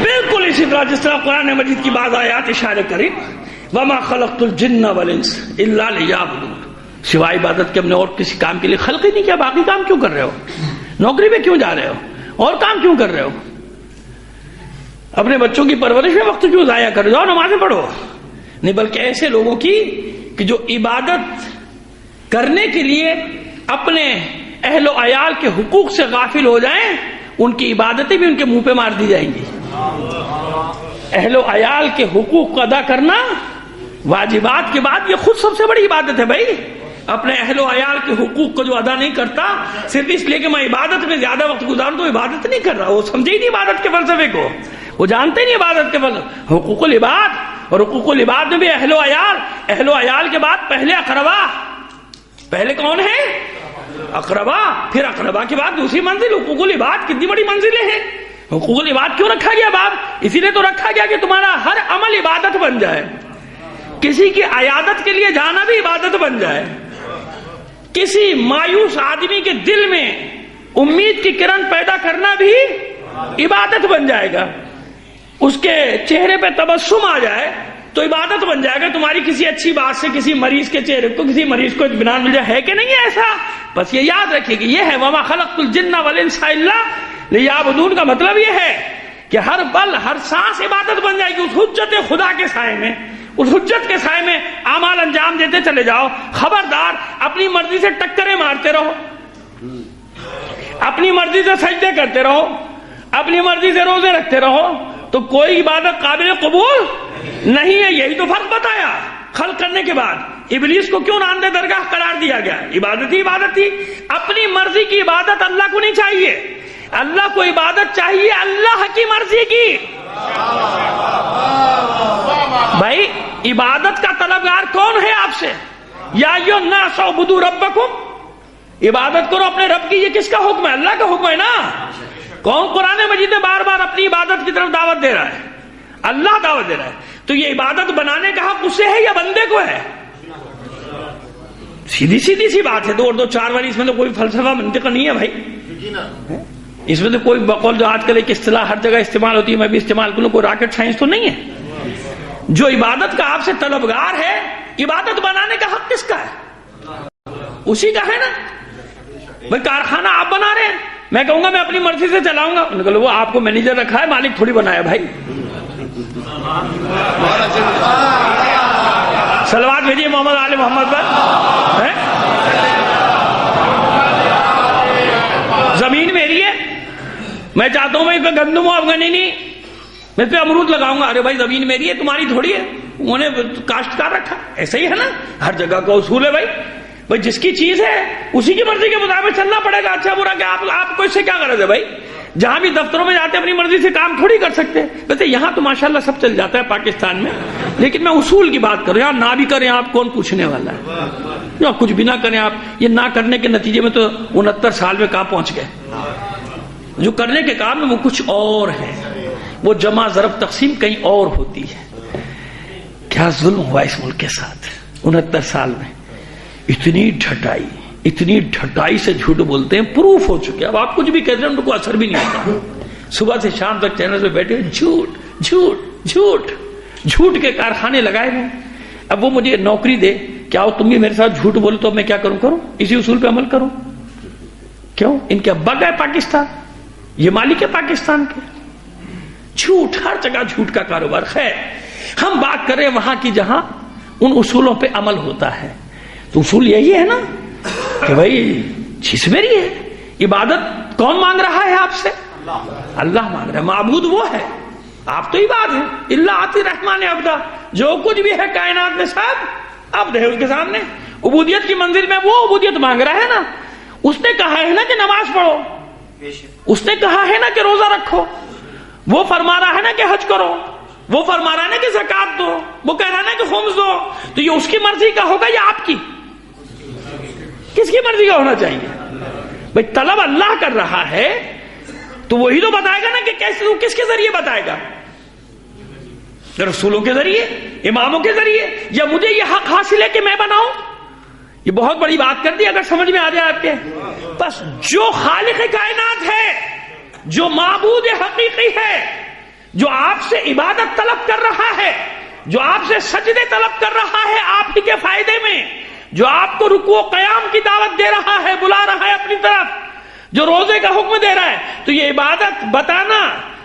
بالکل اسی طرح جس طرح قرآن مجید کی بعض آیات اشارے کریں، وما خلقت الجن والانس الا لیعبدون، سوائے عبادت کے ہم نے اور کسی کام کے لیے خلق ہی نہیں کیا. باقی کام کیوں کر رہے ہو؟ نوکری پہ کیوں جا رہے ہو؟ اور کام کیوں کر رہے ہو؟ اپنے بچوں کی پرورش میں وقت کیوں ضائع کر رہے ہو؟ نمازیں پڑھو. نہیں، بلکہ ایسے لوگوں کی کہ جو عبادت کرنے کے لیے اپنے اہل و عیال کے حقوق سے غافل ہو جائیں، ان کی عبادتیں بھی ان کے منہ پہ مار دی جائیں گی. اہل و عیال کے حقوق کو ادا کرنا واجبات کے بعد یہ خود سب سے بڑی عبادت ہے. بھائی اپنے اہل و عیال کے حقوق کو جو ادا نہیں کرتا صرف اس لیے کہ میں عبادت میں زیادہ وقت گزاروں تو عبادت نہیں کر رہا، وہ سمجھے ہی نہیں عبادت کے فلسفے کو، وہ جانتے نہیں عبادت کے فلسفے. حقوق العباد، اور حقوق العباد میں بھی اہل و عیال، اہل و عیال کے بعد پہلے اقربا. پہلے کون ہے؟ اقربا، پھر اقربا کے بعد دوسری منزل حقوق العباد. کتنی بڑی منزلیں ہیں. حقوق العباد کیوں رکھا گیا باب؟ اسی لیے تو رکھا گیا کہ تمہارا ہر عمل عبادت بن جائے. کسی کی عیادت کے لیے جانا بھی عبادت بن جائے. کسی مایوس آدمی کے دل میں امید کی کرن پیدا کرنا بھی عبادت بن جائے گا. اس کے چہرے پہ تبسم آ جائے تو عبادت بن جائے گا. تمہاری کسی اچھی بات سے کسی مریض کے چہرے کو، کسی مریض کو اطمینان مل جائے. ہے کہ نہیں ہے ایسا؟ بس یہ یاد رکھیے کہ یہ ہے وما خلقت الجن والانس الا لیعبدون. کا مطلب یہ ہے کہ ہر پل ہر سانس عبادت بن جائے گی اس حجت خدا کے سائے میں. اس حجت کے سائے میں اعمال انجام دیتے چلے جاؤ. خبردار اپنی مرضی سے ٹکریں مارتے رہو، اپنی مرضی سے سجدے کرتے رہو، اپنی مرضی سے روزے رکھتے رہو تو کوئی عبادت قابل قبول نہیں ہے. یہی تو فرق بتایا خلق کرنے کے بعد. ابلیس کو کیوں راندہ درگاہ قرار دیا گیا؟ عبادت ہی عبادت تھی. اپنی مرضی کی عبادت اللہ کو نہیں چاہیے، اللہ کو عبادت چاہیے اللہ کی مرضی کی. بھائی عبادت کا طلبگار کون ہے آپ سے؟ یا ایھا الناس اعبدوا ربکم، عبادت کرو اپنے رب کی. یہ کس کا حکم ہے؟ اللہ کا حکم ہے نا. کون قرآن مجید میں بار بار اپنی عبادت کی طرف دعوت دے رہا ہے؟ اللہ دعوت دے رہا ہے. تو یہ عبادت بنانے کا حق اسے ہے یا بندے کو ہے؟ سیدھی سیدھی سی بات ہے. دو اور دو چار والی اس میں تو کوئی فلسفہ منطق نہیں ہے بھائی. اس میں تو کوئی بقول جو آج کل ایک اصطلاح ہر جگہ استعمال ہوتی ہے میں بھی استعمال کروں، کوئی راکٹ سائنس تو نہیں ہے. جو عبادت کا آپ سے طلبگار ہے، عبادت بنانے کا حق کس کا ہے؟ اسی کا ہے نا. بھائی کارخانہ آپ بنا رہے ہیں، میں کہوں گا میں اپنی مرضی سے چلاؤں گا، وہ آپ کو مینیجر رکھا ہے، مالک تھوڑی بنایا. بھائی صلوات بھیجیے محمد آل محمد پر. زمین میری ہے، میں چاہتا ہوں میں گندم ہو افغانی نہیں، میں پہ امرود لگاؤں گا، ارے بھائی زمین میری ہے تمہاری تھوڑی ہے، انہوں نے کاشتکار رکھا. ایسا ہی ہے نا، ہر جگہ کا اصول ہے بھائی جس کی چیز ہے اسی کی مرضی کے مطابق چلنا پڑے گا. اچھا برا کہ آپ کو اس سے کیا غرض ہے بھائی؟ جہاں بھی دفتروں میں جاتے اپنی مرضی سے کام تھوڑی کر سکتے. ویسے یہاں تو ماشاءاللہ سب چل جاتا ہے پاکستان میں، لیکن میں اصول کی بات کر رہا ہوں. نہ بھی کریں آپ، کون پوچھنے والا ہے؟ یا کچھ بھی نہ کریں آپ، یہ نہ کرنے کے نتیجے میں تو 69 سال میں کہاں پہنچ گئے. جو کرنے کے کام ہے وہ کچھ اور ہے، وہ جمع ضرب تقسیم کہیں اور ہوتی ہے. کیا ظلم ہوا اس ملک کے ساتھ 69 سال میں. اتنی ڈھٹائی سے جھوٹ بولتے ہیں، پروف ہو چکے. اب آپ کچھ بھی کہتے ہیں ان کو اثر بھی نہیں آتا. صبح سے شام تک چینل پہ بیٹھے جھوٹ جھوٹ جھوٹ جھوٹ کے کارخانے لگائے ہوئے. اب وہ مجھے نوکری دے، کیا تم بھی میرے ساتھ جھوٹ بولو تو میں کیا کروں اسی اصول پہ عمل کروں؟ کیوں؟ ان کے ابا گئے پاکستان، یہ مالک ہے پاکستان کے. جھوٹ، ہر جگہ جھوٹ کا کاروبار. خیر، ہم بات کریں وہاں کی جہاں ان اصولوں پہ عمل ہوتا ہے. تو اصول یہی ہے نا کہ بھائی چیز میری ہے. عبادت کون مانگ رہا ہے آپ سے؟ اللہ مانگ رہا ہے. معبود وہ ہے، آپ تو عباد ہیں. اللہ آتی رحمان عبدہ، جو کچھ بھی ہے کائنات میں سب عبد ہے اس کے سامنے. عبودیت کی منزل میں وہ عبودیت مانگ رہا ہے نا. اس نے کہا ہے نا کہ نماز پڑھو، اس نے کہا ہے نا کہ روزہ رکھو، وہ فرما رہا ہے نا کہ حج کرو، وہ فرما رہا ہے نا کہ زکات دو، وہ کہہ رہا ہے نا کہ خمس دو. تو یہ اس کی مرضی کا ہوگا یا آپ کی؟ کس کی مرضی کا ہونا چاہیے بھائی؟ طلب اللہ کر رہا ہے تو وہی تو بتائے گا نا کہ کیسے، کس کے ذریعے بتائے گا؟ رسولوں کے ذریعے، اماموں کے ذریعے، یا مجھے یہ حق حاصل ہے کہ میں بناؤں؟ یہ بہت بڑی بات کر دی. اگر سمجھ میں آ جائے آپ کے، بس جو خالق کائنات ہے، جو معبود حقیقی ہے، جو آپ سے عبادت طلب کر رہا ہے، جو آپ سے سجدے طلب کر رہا ہے آپ ہی کے فائدے میں، جو آپ کو رکوع و قیام کی دعوت دے رہا ہے، بلا رہا ہے اپنی طرف، جو روزے کا حکم دے رہا ہے، تو یہ عبادت بتانا،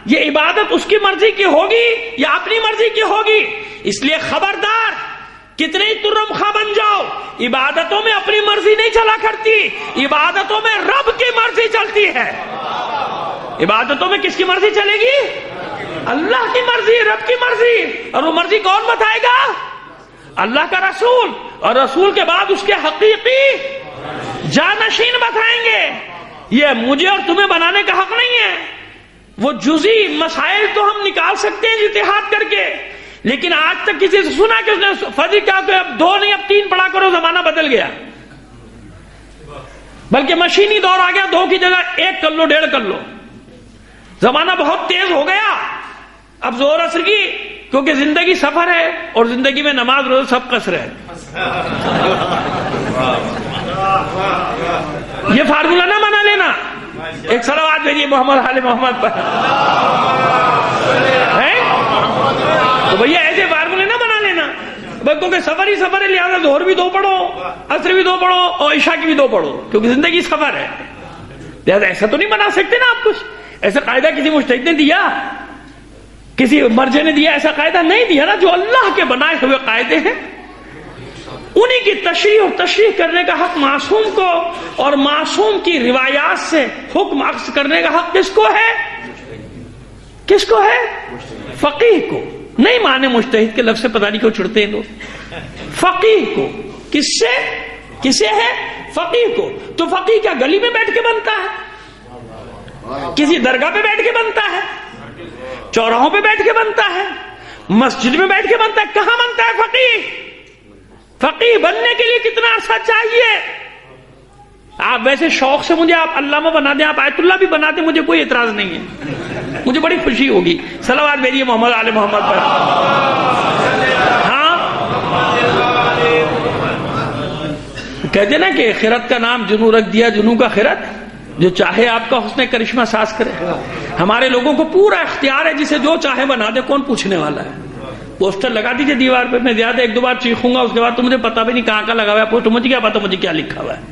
یہ عبادت اس کی مرضی کی ہوگی یا اپنی مرضی کی ہوگی؟ اس لیے خبردار، کتنے ہی ترم خواہ بن جاؤ، عبادتوں میں اپنی مرضی نہیں چلا کرتی، عبادتوں میں رب کی مرضی چلتی ہے. عبادتوں میں کس کی مرضی چلے گی؟ اللہ کی مرضی، رب کی مرضی. اور وہ مرضی کون بتائے گا؟ اللہ کا رسول. اور رسول کے بعد اس کے حقیقی جانشین بتائیں گے. یہ مجھے اور تمہیں بنانے کا حق نہیں ہے. وہ جزئی مسائل تو ہم نکال سکتے ہیں اجتہاد کر کے، لیکن آج تک کسی سے سنا کہ اس نے فرض کہا کہ اب 2 نہیں اب 3 پڑھا کرو، زمانہ بدل گیا. بلکہ مشینی دور آ گیا، 2 کی جگہ 1 کر لو، 1.5 کر لو. زمانہ بہت تیز ہو گیا. اب زور اثر کی، کیونکہ زندگی سفر ہے اور زندگی میں نماز روزہ سب قصر ہے. یہ فارمولہ نہ بنا لینا. ایک صلوات بھیجیے محمد حال محمد پر. تو بھیا ایسے فارمولے نہ بنا لینا، کیونکہ سفر ہی سفر ہے، لہٰذا ظہر بھی 2 پڑھو، عصر بھی 2 پڑھو اور عشاء کی بھی 2 پڑھو، کیونکہ زندگی سفر ہے. لہٰذا ایسا تو نہیں بنا سکتے نا آپ کچھ. ایسا قاعدہ کسی مجتہد نے دیا، کسی مرجع نے دیا؟ ایسا قاعدہ نہیں دیا نا. جو اللہ کے بنائے ہوئے قاعدے ہیں انہی کی تشریح اور تشریح کرنے کا حق معصوم کو، اور معصوم کی روایات سے حکم اخذ کرنے کا حق کس کو ہے؟ کس کو ہے؟ فقیہ کو. نہیں مانے مجتہد کے لفظ سے پتہ نہیں کیوں چھڑتے ہیں لوگ. فقیہ کو. کس سے؟ کسے ہے؟ فقیہ کو. تو فقیہ کیا گلی میں بیٹھ کے بنتا ہے؟ کسی درگاہ پہ بیٹھ کے بنتا ہے؟ چوراہوں پہ بیٹھ کے بنتا ہے؟ مسجد میں بیٹھ کے بنتا ہے؟ کہاں بنتا ہے فقیہ؟ فقیہ بننے کے لیے کتنا عرصہ چاہیے؟ آپ ویسے شوق سے مجھے آپ علامہ بنا دیں، آپ آیت اللہ بھی بنا دیں، مجھے کوئی اعتراض نہیں ہے، مجھے بڑی خوشی ہوگی. صلوات بھیجیے محمد آل محمد پر. ہاں کہتے نا کہ خرد کا نام جنو رکھ دیا، جنو کا خرد، جو چاہے آپ کا حسن کرشمہ ساز کرے. ہمارے لوگوں کو پورا اختیار ہے، جسے جو چاہے بنا دے، کون پوچھنے والا ہے. پوسٹر لگا دیجئے دیوار پہ، میں زیادہ 1-2 بار چیخوں گا، اس کے بعد تو مجھے پتا بھی نہیں کہاں کا لگا ہوا ہے پوسٹر، مجھے کیا پتا مجھے کیا لکھا ہوا ہے.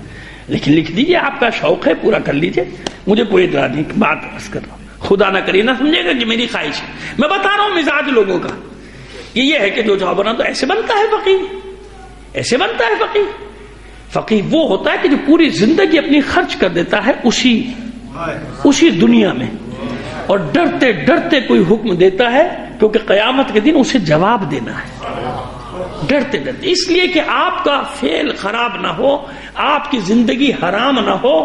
لیکن لکھ دیجئے، آپ کا شوق ہے پورا کر لیجئے، مجھے کوئی اعتراض نہیں. بات عرض کر رہا ہوں، خدا نہ کریے نہ سمجھے گا کہ میری خواہش ہے. میں بتا رہا ہوں مزاج لوگوں کا یہ ہے کہ جو چاہو بنا. تو ایسے بنتا ہے فقیہ، ایسے بنتا ہے فقیہ. فقیہ وہ ہوتا ہے کہ جو پوری زندگی اپنی خرچ کر دیتا ہے اسی دنیا میں. اور ڈرتے ڈرتے کوئی حکم دیتا ہے کیونکہ قیامت کے دن اسے جواب دینا ہے، ڈرتے ڈرتے، اس لیے کہ آپ کا فعل خراب نہ ہو، آپ کی زندگی حرام نہ ہو،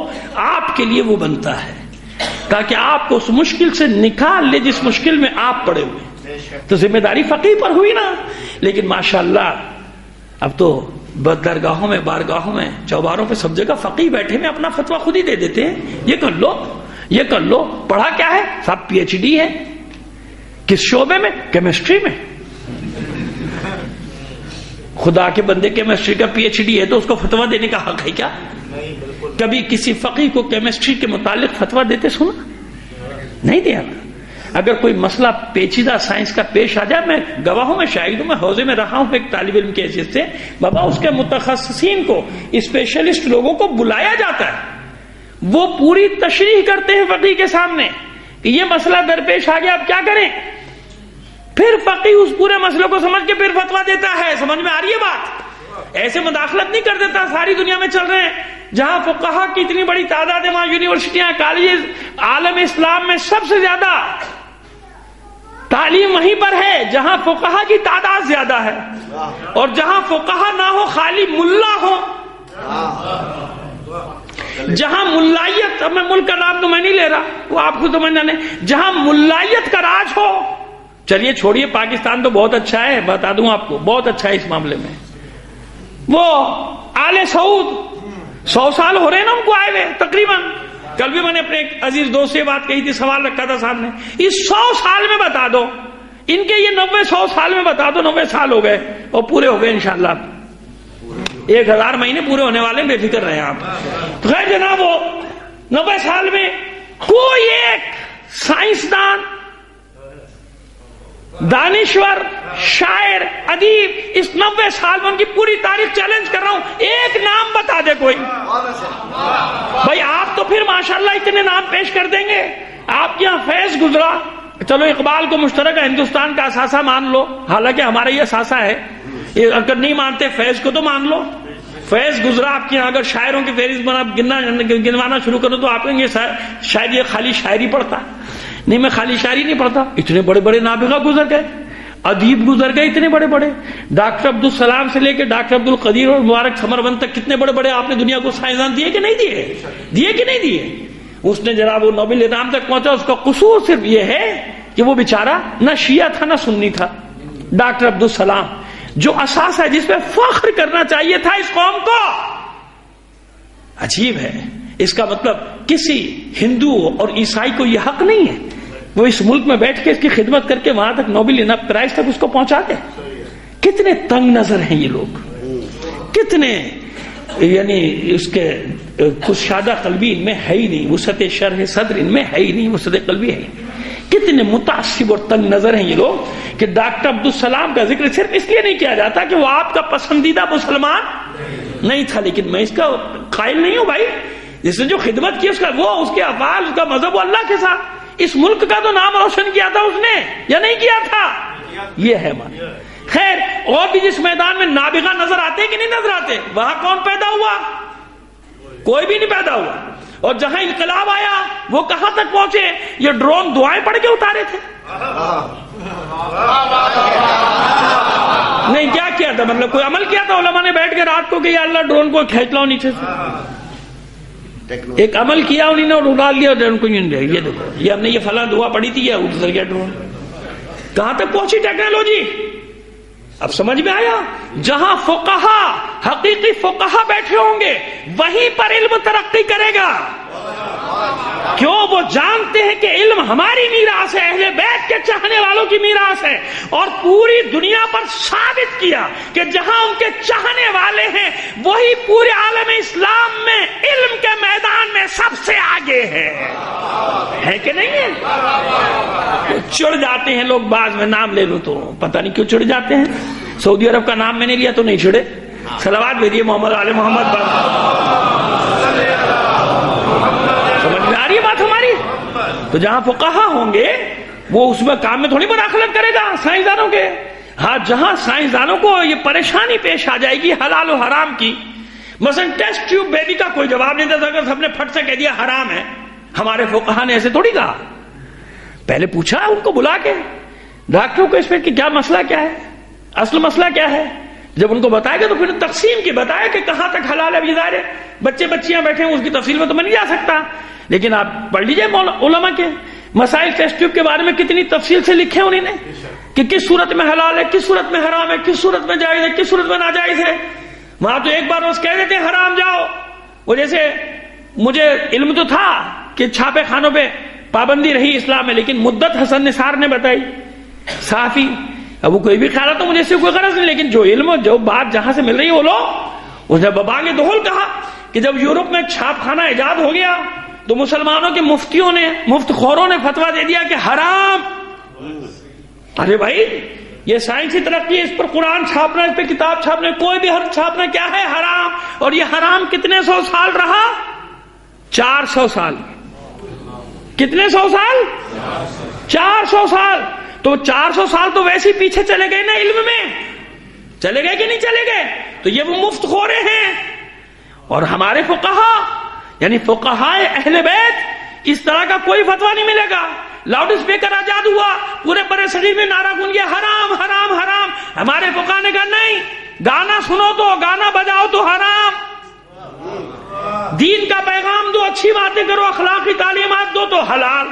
آپ کے لیے وہ بنتا ہے تاکہ آپ کو اس مشکل سے نکال لے جس مشکل میں آپ پڑے ہوئے۔ تو ذمہ داری فقیر پر ہوئی نا، لیکن ماشاءاللہ اب تو درگاہوں میں، بارگاہوں میں، چوباروں پہ سب جگہ فقیر بیٹھے میں اپنا فتویٰ خود ہی دے دیتے ہیں، یہ کر لو، یہ کر لو۔ پڑھا کیا ہے؟ سب پی ایچ ڈی ہے، کس شعبے میں؟ کیمسٹری میں۔ خدا کے بندے کیمسٹری کا پی ایچ ڈی ہے تو اس کو فتویٰ دینے کا حق ہے کیا؟ کبھی کسی فقیر کو کیمسٹری کے متعلق فتویٰ دیتے سنا؟ نہیں دیا۔ اگر کوئی مسئلہ پیچیدہ سائنس کا پیش آ جائے، میں گواہ ہوں، میں شاہد ہوں، میں حوضے میں رہا ہوں ایک طالب علم کے حیثیت سے، بابا اس کے متخصصین کو، اسپیشلسٹ لوگوں کو بلایا جاتا ہے، وہ پوری تشریح کرتے ہیں فقیر کے سامنے کہ یہ مسئلہ درپیش آ گیا، اب کیا کریں؟ پھر فقیر اس پورے مسئلے کو سمجھ کے پھر فتویٰ دیتا ہے۔ سمجھ میں آ رہی ہے بات؟ ایسے مداخلت نہیں کر دیتا، ساری دنیا میں چل رہے ہیں جہاں فقہا کی اتنی بڑی تعداد ہے، وہاں یونیورسٹیاں، کالجز، عالم اسلام میں سب سے زیادہ تعلیم وہیں پر ہے جہاں فقہا کی تعداد زیادہ ہے، اور جہاں فقہا نہ ہو، خالی ملا ہو، جہاں ملائیت، اب میں ملک کا نام تو میں نہیں لے رہا، وہ آپ کو سمجھنا نہیں، جہاں ملائیت کا راج ہو، چلیے چھوڑیے پاکستان تو بہت اچھا ہے، بتا دوں آپ کو بہت اچھا ہے اس معاملے میں، وہ آل سعود 100 سال ہو رہے ہیں نا ان کو آئے ہوئے تقریباً۔ کل بھی میں نے اپنے ایک عزیز دوست سے بات کہی تھی، سوال رکھا تھا سامنے، اس 100 سال میں بتا دو، ان کے یہ 90-100 سال میں بتا دو، 90 سال ہو گئے اور پورے ہو گئے انشاءاللہ، 1000 مہینے پورے ہونے والے، بے فکر رہے آپ۔ خیر جناب، وہ 90 سال میں کوئی ایک سائنسدان، دانشور، شاعر، ادیب، اس 90 سال میں ان کی پوری تاریخ چیلنج کر رہا ہوں، ایک نام بتا دے کوئی۔ بھائی آپ تو پھر ماشاءاللہ اتنے نام پیش کر دیں گے، آپ کے یہاں فیض گزرا، چلو اقبال کو مشترکہ ہندوستان کا اثاثہ مان لو، حالانکہ ہمارا یہ اثاثہ ہے، اگر نہیں مانتے فیض کو تو مان لو، فیض گزرا آپ کے یہاں، اگر شاعروں کی فہرست گنوانا شروع کرو تو آپ کہیں گے شاید یہ خالی شاعری پڑھتا، نہیں میں خالی شاعری نہیں پڑھتا، اتنے بڑے بڑے نابغہ گزر گئے، ادیب گزر گئے اتنے بڑے بڑے، ڈاکٹر عبدالسلام سے لے کے ڈاکٹر عبدالقدیر اور مبارک ثمربند تک کتنے بڑے بڑے آپ نے دنیا کو سائنسدان دیے کہ نہیں دیے؟ دیے کہ نہیں دیے؟ اس نے جناب وہ نوبل انعام تک پہنچا، اس کا قصور صرف یہ ہے کہ وہ بیچارہ نہ شیعہ تھا نہ سنی تھا، ڈاکٹر عبدالسلام، جو اساس ہے جس پہ فخر کرنا چاہیے تھا اس قوم کو۔ عجیب ہے، اس کا مطلب کسی ہندو اور عیسائی کو یہ حق نہیں ہے وہ اس ملک میں بیٹھ کے اس کی خدمت کر کے وہاں تک نوبل انعام پرائز تک اس کو پہنچا دے۔ کتنے تنگ نظر ہیں یہ لوگ، کتنے یعنی اس کے کشادہ قلبی ان میں ہے ہی نہیں، وسعت شرح صدر ان میں ہے ہی نہیں، وسعت قلبی ہے ہی نہیں۔ کتنے متعصب اور تنگ نظر ہیں یہ لوگ کہ ڈاکٹر عبدالسلام کا ذکر صرف اس لیے نہیں کیا جاتا کہ وہ آپ کا پسندیدہ مسلمان نہیں تھا، لیکن میں اس کا قائل نہیں ہوں بھائی، جس نے جو خدمت کی اس کا وہ، اس کے افعال، اس کا مذہب، اللہ کے ساتھ اس ملک کا تو نام روشن کیا تھا اس نے یا نہیں کیا تھا؟ یہ ہے مان۔ خیر، اور بھی جس میدان میں نابغہ نظر آتے کہ نہیں نظر آتے، وہاں کون پیدا ہوا؟ کوئی بھی نہیں پیدا ہوا۔ اور جہاں انقلاب آیا وہ کہاں تک پہنچے؟ یہ ڈرون دعائیں پڑھ کے اتارے تھے؟ نہیں، کیا کیا تھا؟ مطلب کوئی عمل کیا تھا علماء نے بیٹھ کے رات کو کہ یا اللہ ڈرون کو کھینچ لاؤ نیچے سے؟ ایک عمل کیا انہوں نے اور اڑا لیا ڈرون کو، یہ دیکھو یہ ہم نے یہ فلاں دعا پڑھی تھی، یہ اتر گیا ڈرون۔ کہاں تک پہنچی ٹیکنالوجی؟ اب سمجھ میں آیا؟ جہاں فقہا، حقیقی فقہا بیٹھے ہوں گے وہیں پر علم ترقی کرے گا۔ کیوں؟ وہ جانتے ہیں کہ علم ہماری میراث ہے، اہل بیت کے چاہنے والوں کی میراث ہے، اور پوری دنیا پر ثابت کیا کہ جہاں ان کے چاہنے والے ہیں وہی پورے عالم اسلام میں علم کے میدان میں سب سے آگے ہے کہ نہیں ہے؟ چڑ جاتے ہیں لوگ بعض میں، نام لے لوں تو پتہ نہیں کیوں چڑ جاتے ہیں۔ سعودی عرب کا نام میں نے لیا تو نہیں چھڑے، صلوات بھیجیے محمد آل محمد پر۔ سمجھ میں آ رہی ہے بات ہماری؟ تو جہاں فقہا ہوں گے وہ اس میں کام میں تھوڑی مداخلت کرے گا سائنسدانوں کے۔ ہاں، جہاں سائنسدانوں کو یہ پریشانی پیش آ جائے گی حلال و حرام کی، مثلا ٹیسٹ ٹیوب بیبی کا کوئی جواب نہیں دے سکتا، سب نے پھٹ سے کہہ دیا حرام ہے، ہمارے فقہا نے ایسے تھوڑی کہا۔ پہلے پوچھا ان کو بلا کے ڈاکٹروں کو اس پہ کہ کیا مسئلہ کیا ہے, اصل مسئلہ کیا ہے. جب ان کو بتایا گیا تو پھر تقسیم کی بتایا کہ کہاں تک حلال ہے. ابھی ظاہر ہے بچے بچیاں بیٹھے ہیں, اس کی تفصیل میں تو میں نہیں جا سکتا, لیکن آپ پڑھ لیجئے علماء کے مسائل ٹیسٹ ٹیوب کے بارے میں کتنی تفصیل سے لکھے انہوں نے کہ کس صورت میں حلال ہے, کس صورت میں حرام ہے, کس صورت میں جائز ہے, کس صورت میں ناجائز ہے. وہاں تو ایک بار روز کہہ دیتے ہیں حرام جاؤ. وہ جیسے مجھے علم تو تھا کہ چھاپے خانوں پہ پابندی رہی اسلام میں, لیکن مدت حسن نثار نے بتائی صحافی, اب وہ کوئی بھی خیال تو مجھے اس سے کوئی غرض نہیں, لیکن جو علم جو بات جہاں سے مل رہی ہے وہ لوگ, اس نے ببانگ دہل کہا کہ جب یورپ میں چھاپ خانہ ایجاد ہو گیا تو مسلمانوں کے مفتیوں نے, مفت خوروں نے فتویٰ دے دیا کہ حرام. ارے بھائی یہ سائنسی ترقی ہے, اس پر قرآن چھاپنا, اس پہ کتاب چھاپنا, کوئی بھی حرف چھاپنا کیا ہے حرام. اور یہ حرام کتنے سو سال رہا, 400 سال. کتنے سو سال, 400 سال. تو 400 سال تو ویسے ہی پیچھے چلے گئے نا علم میں, چلے گئے کہ نہیں چلے گئے. تو یہ وہ مفت خورے ہیں. اور ہمارے فقہا یعنی فقہائے اہل بیت اس طرح کا کوئی فتویٰ نہیں ملے گا. لاؤڈ اسپیکر آزاد ہوا, پورے برے صغیر میں نعرہ گونج گیا حرام حرام حرام. ہمارے فقہا نے کہا نہیں, گانا سنو تو, گانا بجاؤ تو حرام. دین کا پیغام دو, اچھی باتیں کرو, اخلاقی تعلیمات دو تو حلال.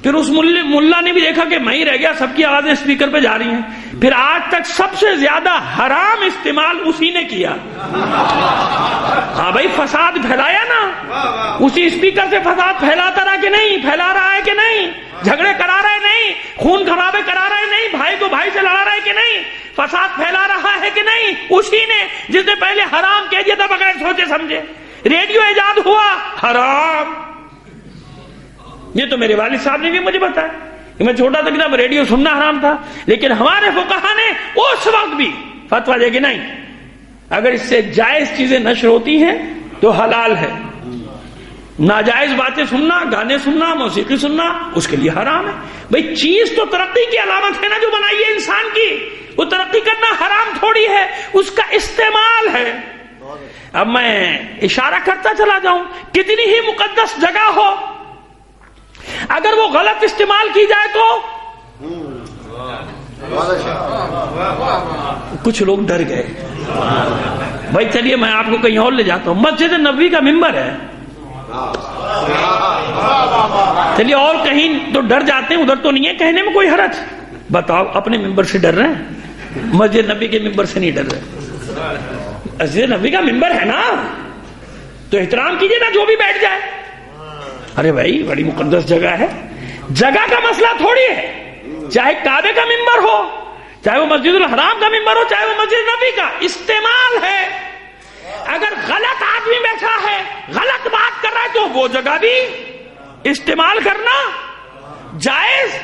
پھر اس ملا نے بھی دیکھا کہ میں ہی رہ گیا, سب کی آوازیں اسپیکر پہ جا رہی ہیں. پھر آج تک سب سے زیادہ حرام استعمال اسی نے کیا. ہاں بھائی فساد پھیلایا نا, اسی اسپیکر سے فساد پھیلاتا رہا کہ نہیں, پھیلا رہا ہے کہ نہیں, جھگڑے کرا رہا ہے نہیں, خون خرابے کرا رہا ہے نہیں, بھائی کو بھائی سے لڑا رہا ہے کہ نہیں, فساد پھیلا رہا ہے کہ نہیں, اسی نے جس نے پہلے حرام کہہ دیا تھا بغیر سوچے سمجھے. ریڈیو ایجاد ہوا حرام. یہ تو میرے والد صاحب نے بھی مجھے بتایا کہ میں چھوٹا تھا کہ ریڈیو سننا حرام تھا, لیکن ہمارے فقہا نے اس وقت بھی فتویٰ دے کہ نہیں, اگر اس سے جائز چیزیں نشر ہوتی ہیں تو حلال ہے, ناجائز باتیں سننا, گانے سننا, موسیقی سننا اس کے لیے حرام ہے. بھئی چیز تو ترقی کی علامت ہے نا جو بنائی ہے انسان کی, وہ ترقی کرنا حرام تھوڑی ہے, اس کا استعمال ہے. اب میں اشارہ کرتا چلا جاؤں, کتنی ہی مقدس جگہ ہو, اگر وہ غلط استعمال کی جائے تو کچھ لوگ ڈر گئے. بھائی چلیے میں آپ کو کہیں اور لے جاتا ہوں, مسجد نبوی کا ممبر ہے, چلیے اور کہیں تو ڈر جاتے ہیں, ادھر تو نہیں ہے کہنے میں کوئی حرج. بتاؤ اپنے ممبر سے ڈر رہے ہیں, مسجد نبی کے ممبر سے نہیں ڈر رہے. مسجد نبی کا ممبر ہے نا تو احترام کیجیے نا, جو بھی بیٹھ جائے. ارے بھائی بڑی مقدس جگہ ہے, جگہ کا مسئلہ تھوڑی ہے, چاہے کعبے کا ممبر ہو, چاہے وہ مسجد الحرام کا ممبر ہو, چاہے وہ مسجد نبی کا, استعمال ہے. اگر غلط آدمی بیٹھا ہے, غلط بات کر رہا ہے تو وہ جگہ بھی استعمال کرنا جائز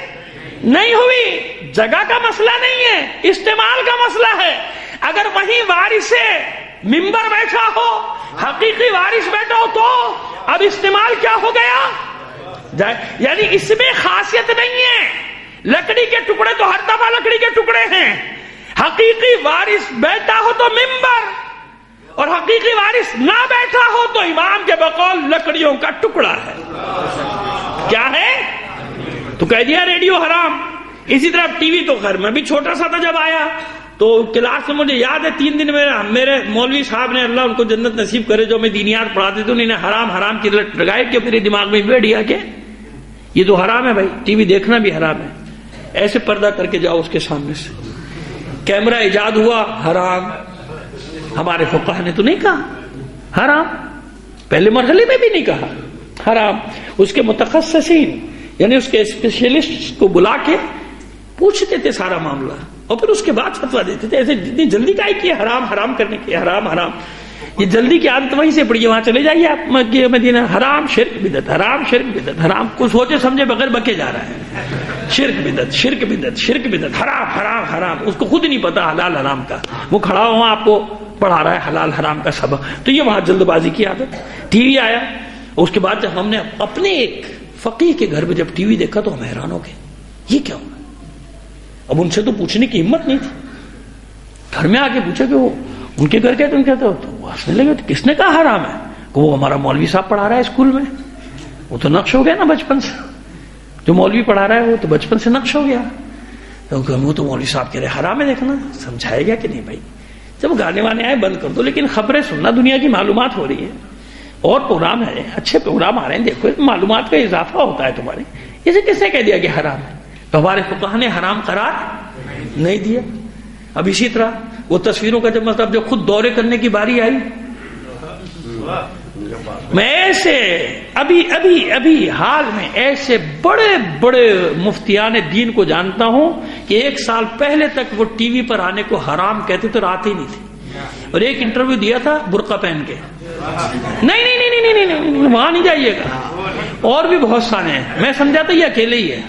نہیں ہوئی. جگہ کا مسئلہ نہیں ہے, استعمال کا مسئلہ ہے. اگر وہیں وارث ممبر بیٹھا ہو, حقیقی وارث بیٹھا ہو, تو اب استعمال کیا ہو گیا, یعنی اس میں خاصیت نہیں ہے. لکڑی کے ٹکڑے تو ہر دفعہ لکڑی کے ٹکڑے ہیں, حقیقی وارث بیٹھا ہو تو ممبر, اور حقیقی وارث نہ بیٹھا ہو تو امام کے بقول لکڑیوں کا ٹکڑا ہے. کیا ہے تو کہہ دیا ریڈیو حرام. اسی طرح ٹی وی, تو گھر میں بھی چھوٹا سا تھا جب آیا تو کلاس میں مجھے یاد ہے 3 دن میں میرے مولوی صاحب نے, اللہ ان کو جنت نصیب کرے, جو میں دینیات پڑھاتے تھے, انہوں نے حرام حرام کی لت لگائی کہ میرے دماغ میں بیٹھ گیا کہ یہ تو حرام ہے. بھائی ٹی وی دیکھنا بھی حرام ہے, ایسے پردہ کر کے جاؤ اس کے سامنے سے. کیمرہ ایجاد ہوا حرام, ہمارے فقہا نے تو نہیں کہا حرام, پہلے مرحلے میں بھی نہیں کہا حرام. اس کے متخصصین یعنی اس کے اسپیشلسٹ کو بلا کے پوچھتے تھے سارا معاملہ, اور پھر اس کے بعد فتویٰ دیتے تھے. ایسے جتنی جلدی کا ہے کہ حرام حرام کرنے کی, حرام حرام, یہ جلدی کی عادت وہیں سے پڑی ہے. وہاں چلے جائیے آپ مدینہ, حرام شرک بدعت, حرام شرک بدعت, حرام کچھ سوچے سمجھے بغیر بکے جا رہا ہے. شرک بدعت شرک بدعت شرک بدعت, حرام حرام حرام, اس کو خود نہیں پتا حلال حرام کا, وہ کھڑا ہوا آپ کو پڑھا رہا ہے حلال حرام کا سبق. تو یہ وہاں جلد بازی کی عادت. ٹی وی آیا, اس کے بعد جب ہم نے اپنے ایک فقیہ کے گھر میں جب ٹی وی دیکھا تو ہم حیران ہو گئے, یہ کیا ہوا. اب ان سے تو پوچھنے کی ہمت نہیں تھی. گھر میں آ کے پوچھا کہ وہ ان کے گھر تم کہتے ہو, تو وہ ہنسنے لگے. تو کس نے کہا حرام ہے, کہ وہ ہمارا مولوی صاحب پڑھا رہا ہے اسکول میں, وہ تو نقش ہو گیا نا بچپن سے. جو مولوی پڑھا رہا ہے وہ تو بچپن سے نقش ہو گیا، وہ تو مولوی صاحب کہہ رہے حرام ہے دیکھنا، سمجھائے گا کہ نہیں بھائی؟ جب گانے وانے آئے بند کر دو، لیکن خبریں سننا، دنیا کی معلومات ہو رہی ہے، اور پروگرام ہے، اچھے پروگرام آ رہے ہیں، دیکھو معلومات کا اضافہ ہوتا ہے تمہارے۔ اسے کس نے کہہ دیا کہ حرام ہے؟ تو ہمارے فقہا نے حرام قرار نہیں دیا۔ اب اسی طرح وہ تصویروں کا جب مطلب جب خود دورے کرنے کی باری آئی، میں ایسے ابھی حال میں ایسے بڑے بڑے مفتیان دین کو جانتا ہوں کہ 1 سال پہلے تک وہ ٹی وی پر آنے کو حرام کہتے تو آتے ہی نہیں تھے، اور ایک انٹرویو دیا تھا برقع پہن کے، نہیں وہاں نہیں جائیے گا، اور بھی بہت سارے ہیں، میں سمجھا تھا یہ اکیلے ہی ہے،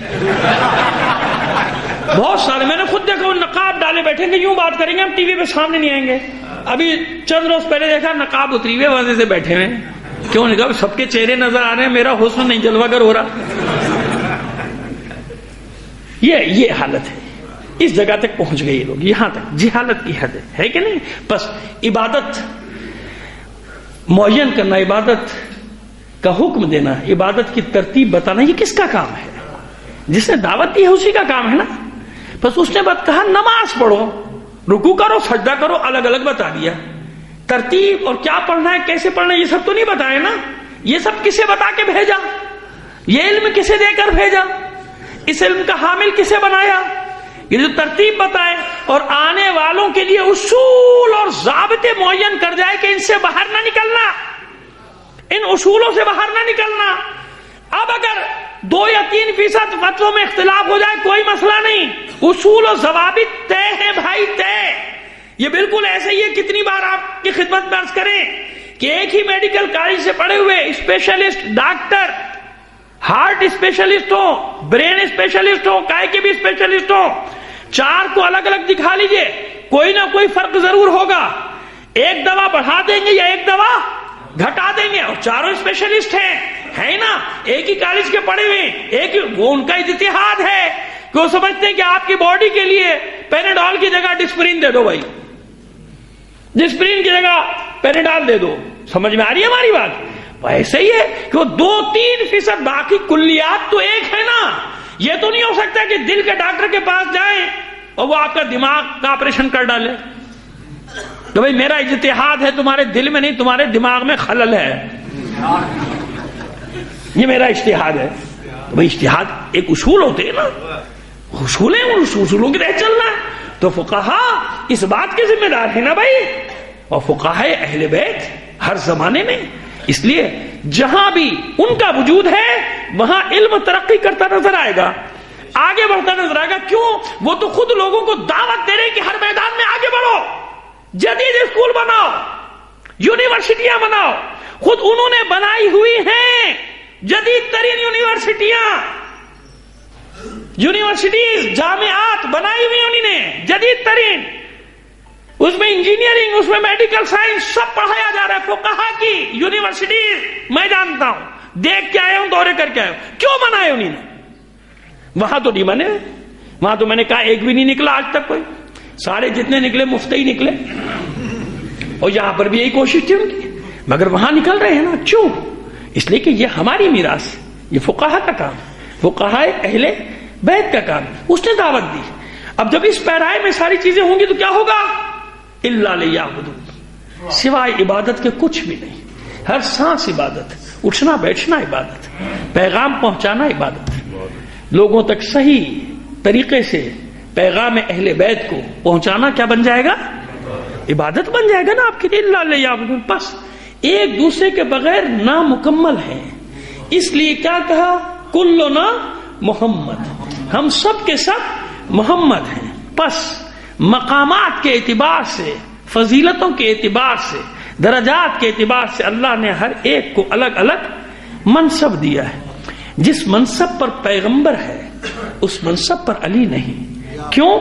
بہت سارے میں نے خود دیکھا، وہ نقاب ڈالے بیٹھیں گے، یوں بات کریں گے، ہم ٹی وی پہ سامنے نہیں آئیں گے۔ ابھی چند روز پہلے دیکھا نقاب اتری ہوئے وجہ سے بیٹھے ہوئے، کیوں نہیں کہا سب کے چہرے نظر آ رہے ہیں، میرا حسن نہیں جلوہ گر ہو رہا۔ یہ حالت ہے، اس جگہ تک پہنچ گئے لوگ، یہاں تک جہالت کی حد ہے کہ نہیں؟ بس عبادت معین کرنا، عبادت کا حکم دینا، عبادت کی ترتیب بتانا، یہ کس کا کام ہے؟ جس نے دعوت دی ہے اسی کا کام ہے نا۔ بس اس نے بات کہا نماز پڑھو، رکوع کرو، سجدہ کرو، الگ الگ بتا دیا، ترتیب اور کیا پڑھنا ہے، کیسے پڑھنا ہے، یہ سب تو نہیں بتایا نا۔ یہ سب کسے بتا کے بھیجا؟ یہ علم کسے دے کر بھیجا؟ اس علم کا حامل کسے بنایا؟ یہ جو ترتیب بتائے اور آنے والوں کے لیے اصول اور ضابطے معین کر جائے کہ ان سے باہر نہ نکلنا، ان اصولوں سے باہر نہ نکلنا۔ اب اگر 2 یا 3% فتووں میں اختلاف ہو جائے کوئی مسئلہ نہیں، اصول و ضوابط طے ہیں بھائی، طے۔ یہ بالکل ایسے ہی ہے، کتنی بار آپ کی خدمت میں عرض کریں کہ ایک ہی میڈیکل کالج سے پڑھے ہوئے اسپیشلسٹ ڈاکٹر، ہارٹ اسپیشلسٹ ہو، برین اسپیشلسٹ ہو، کائے کے بھی اسپیشلسٹ ہو، 4 کو الگ الگ دکھا لیجئے، کوئی نہ کوئی فرق ضرور ہوگا۔ ایک دوا بڑھا دیں گے یا ایک دوا گھٹا دیں گے، اور چاروں اسپیشلسٹ ہیں، ہے نا، ایک ہی کالج کے پڑھے ہوئے، ایک وہ ان کا اجتہاد ہے کہ وہ سمجھتے ہیں کہ آپ کی باڈی کے لیے پیناڈول کی جگہ ڈسپرین دے دو، بھائی ڈسپرین کی جگہ پیناڈول دے دو۔ سمجھ میں آ رہی ہے ہماری بات؟ ایسے ہی ہے کہ وہ 2-3% باقی کلیات تو ایک ہے نا۔ یہ تو نہیں ہو سکتا کہ دل کے ڈاکٹر کے پاس جائیں اور وہ آپ کا دماغ کا آپریشن کر ڈالے کہ بھائی میرا اجتہاد ہے، تمہارے دل میں نہیں، تمہارے دماغ میں خلل ہے، یہ میرا اجتہاد ہے۔ بھائی اجتہاد ایک اصول ہوتے ہیں نا، اصول ہیں، ان اصولوں کی رہ چلنا ہے۔ تو فقہا اس بات کے ذمہ دار ہے نا بھائی، اور فقہا اہل بیت ہر زمانے میں، اس لیے جہاں بھی ان کا وجود ہے وہاں علم ترقی کرتا نظر آئے گا، آگے بڑھتا نظر آئے گا۔ کیوں؟ وہ تو خود لوگوں کو دعوت دے رہے کہ ہر میدان میں آگے بڑھو، جدید اسکول بناؤ، یونیورسٹیاں بناؤ، خود انہوں نے بنائی ہوئی ہیں جدید ترین یونیورسٹیز، جامعات بنائی ہوئی انہوں نے جدید ترین، اس میں انجینئرنگ، اس میں میڈیکل سائنس سب پڑھایا جا رہا ہے۔ فقہا کی یونیورسٹیز میں جانتا ہوں، دیکھ کے آیا ہوں، دورے کر کے آیا ہوں۔ کیوں بنائے انہوں نے؟ وہاں تو نہیں بنے، وہاں تو میں نے کہا ایک بھی نہیں نکلا آج تک کوئی، سارے جتنے نکلے مفت ہی نکلے، اور یہاں پر بھی یہی کوشش تھی ان کی، مگر وہاں نکل رہے ہیں نا۔ کیوں؟ اس لیے کہ یہ ہماری میراث ہے، یہ فقہا کا کام، فقہا اہل بیت کا کام، اس نے دعوت دی۔ اب جب اس پیرائے میں ساری چیزیں ہوں گی تو کیا ہوگا؟ الا لیعبدون، سوائے عبادت کے کچھ بھی نہیں، ہر سانس عبادت، اٹھنا بیٹھنا عبادت، پیغام پہنچانا عبادت، لوگوں تک صحیح طریقے سے پیغام اہل بیت کو پہنچانا کیا بن جائے گا؟ عبادت بن جائے گا نا آپ کے لیے۔ الا لیعبدون، بس ایک دوسرے کے بغیر نامکمل ہیں، اس لیے کیا کہا؟ کلنا محمد، ہم سب کے سب محمد ہیں۔ بس مقامات کے اعتبار سے، فضیلتوں کے اعتبار سے، درجات کے اعتبار سے اللہ نے ہر ایک کو الگ الگ منصب دیا ہے۔ جس منصب پر پیغمبر ہے اس منصب پر علی نہیں۔ کیوں؟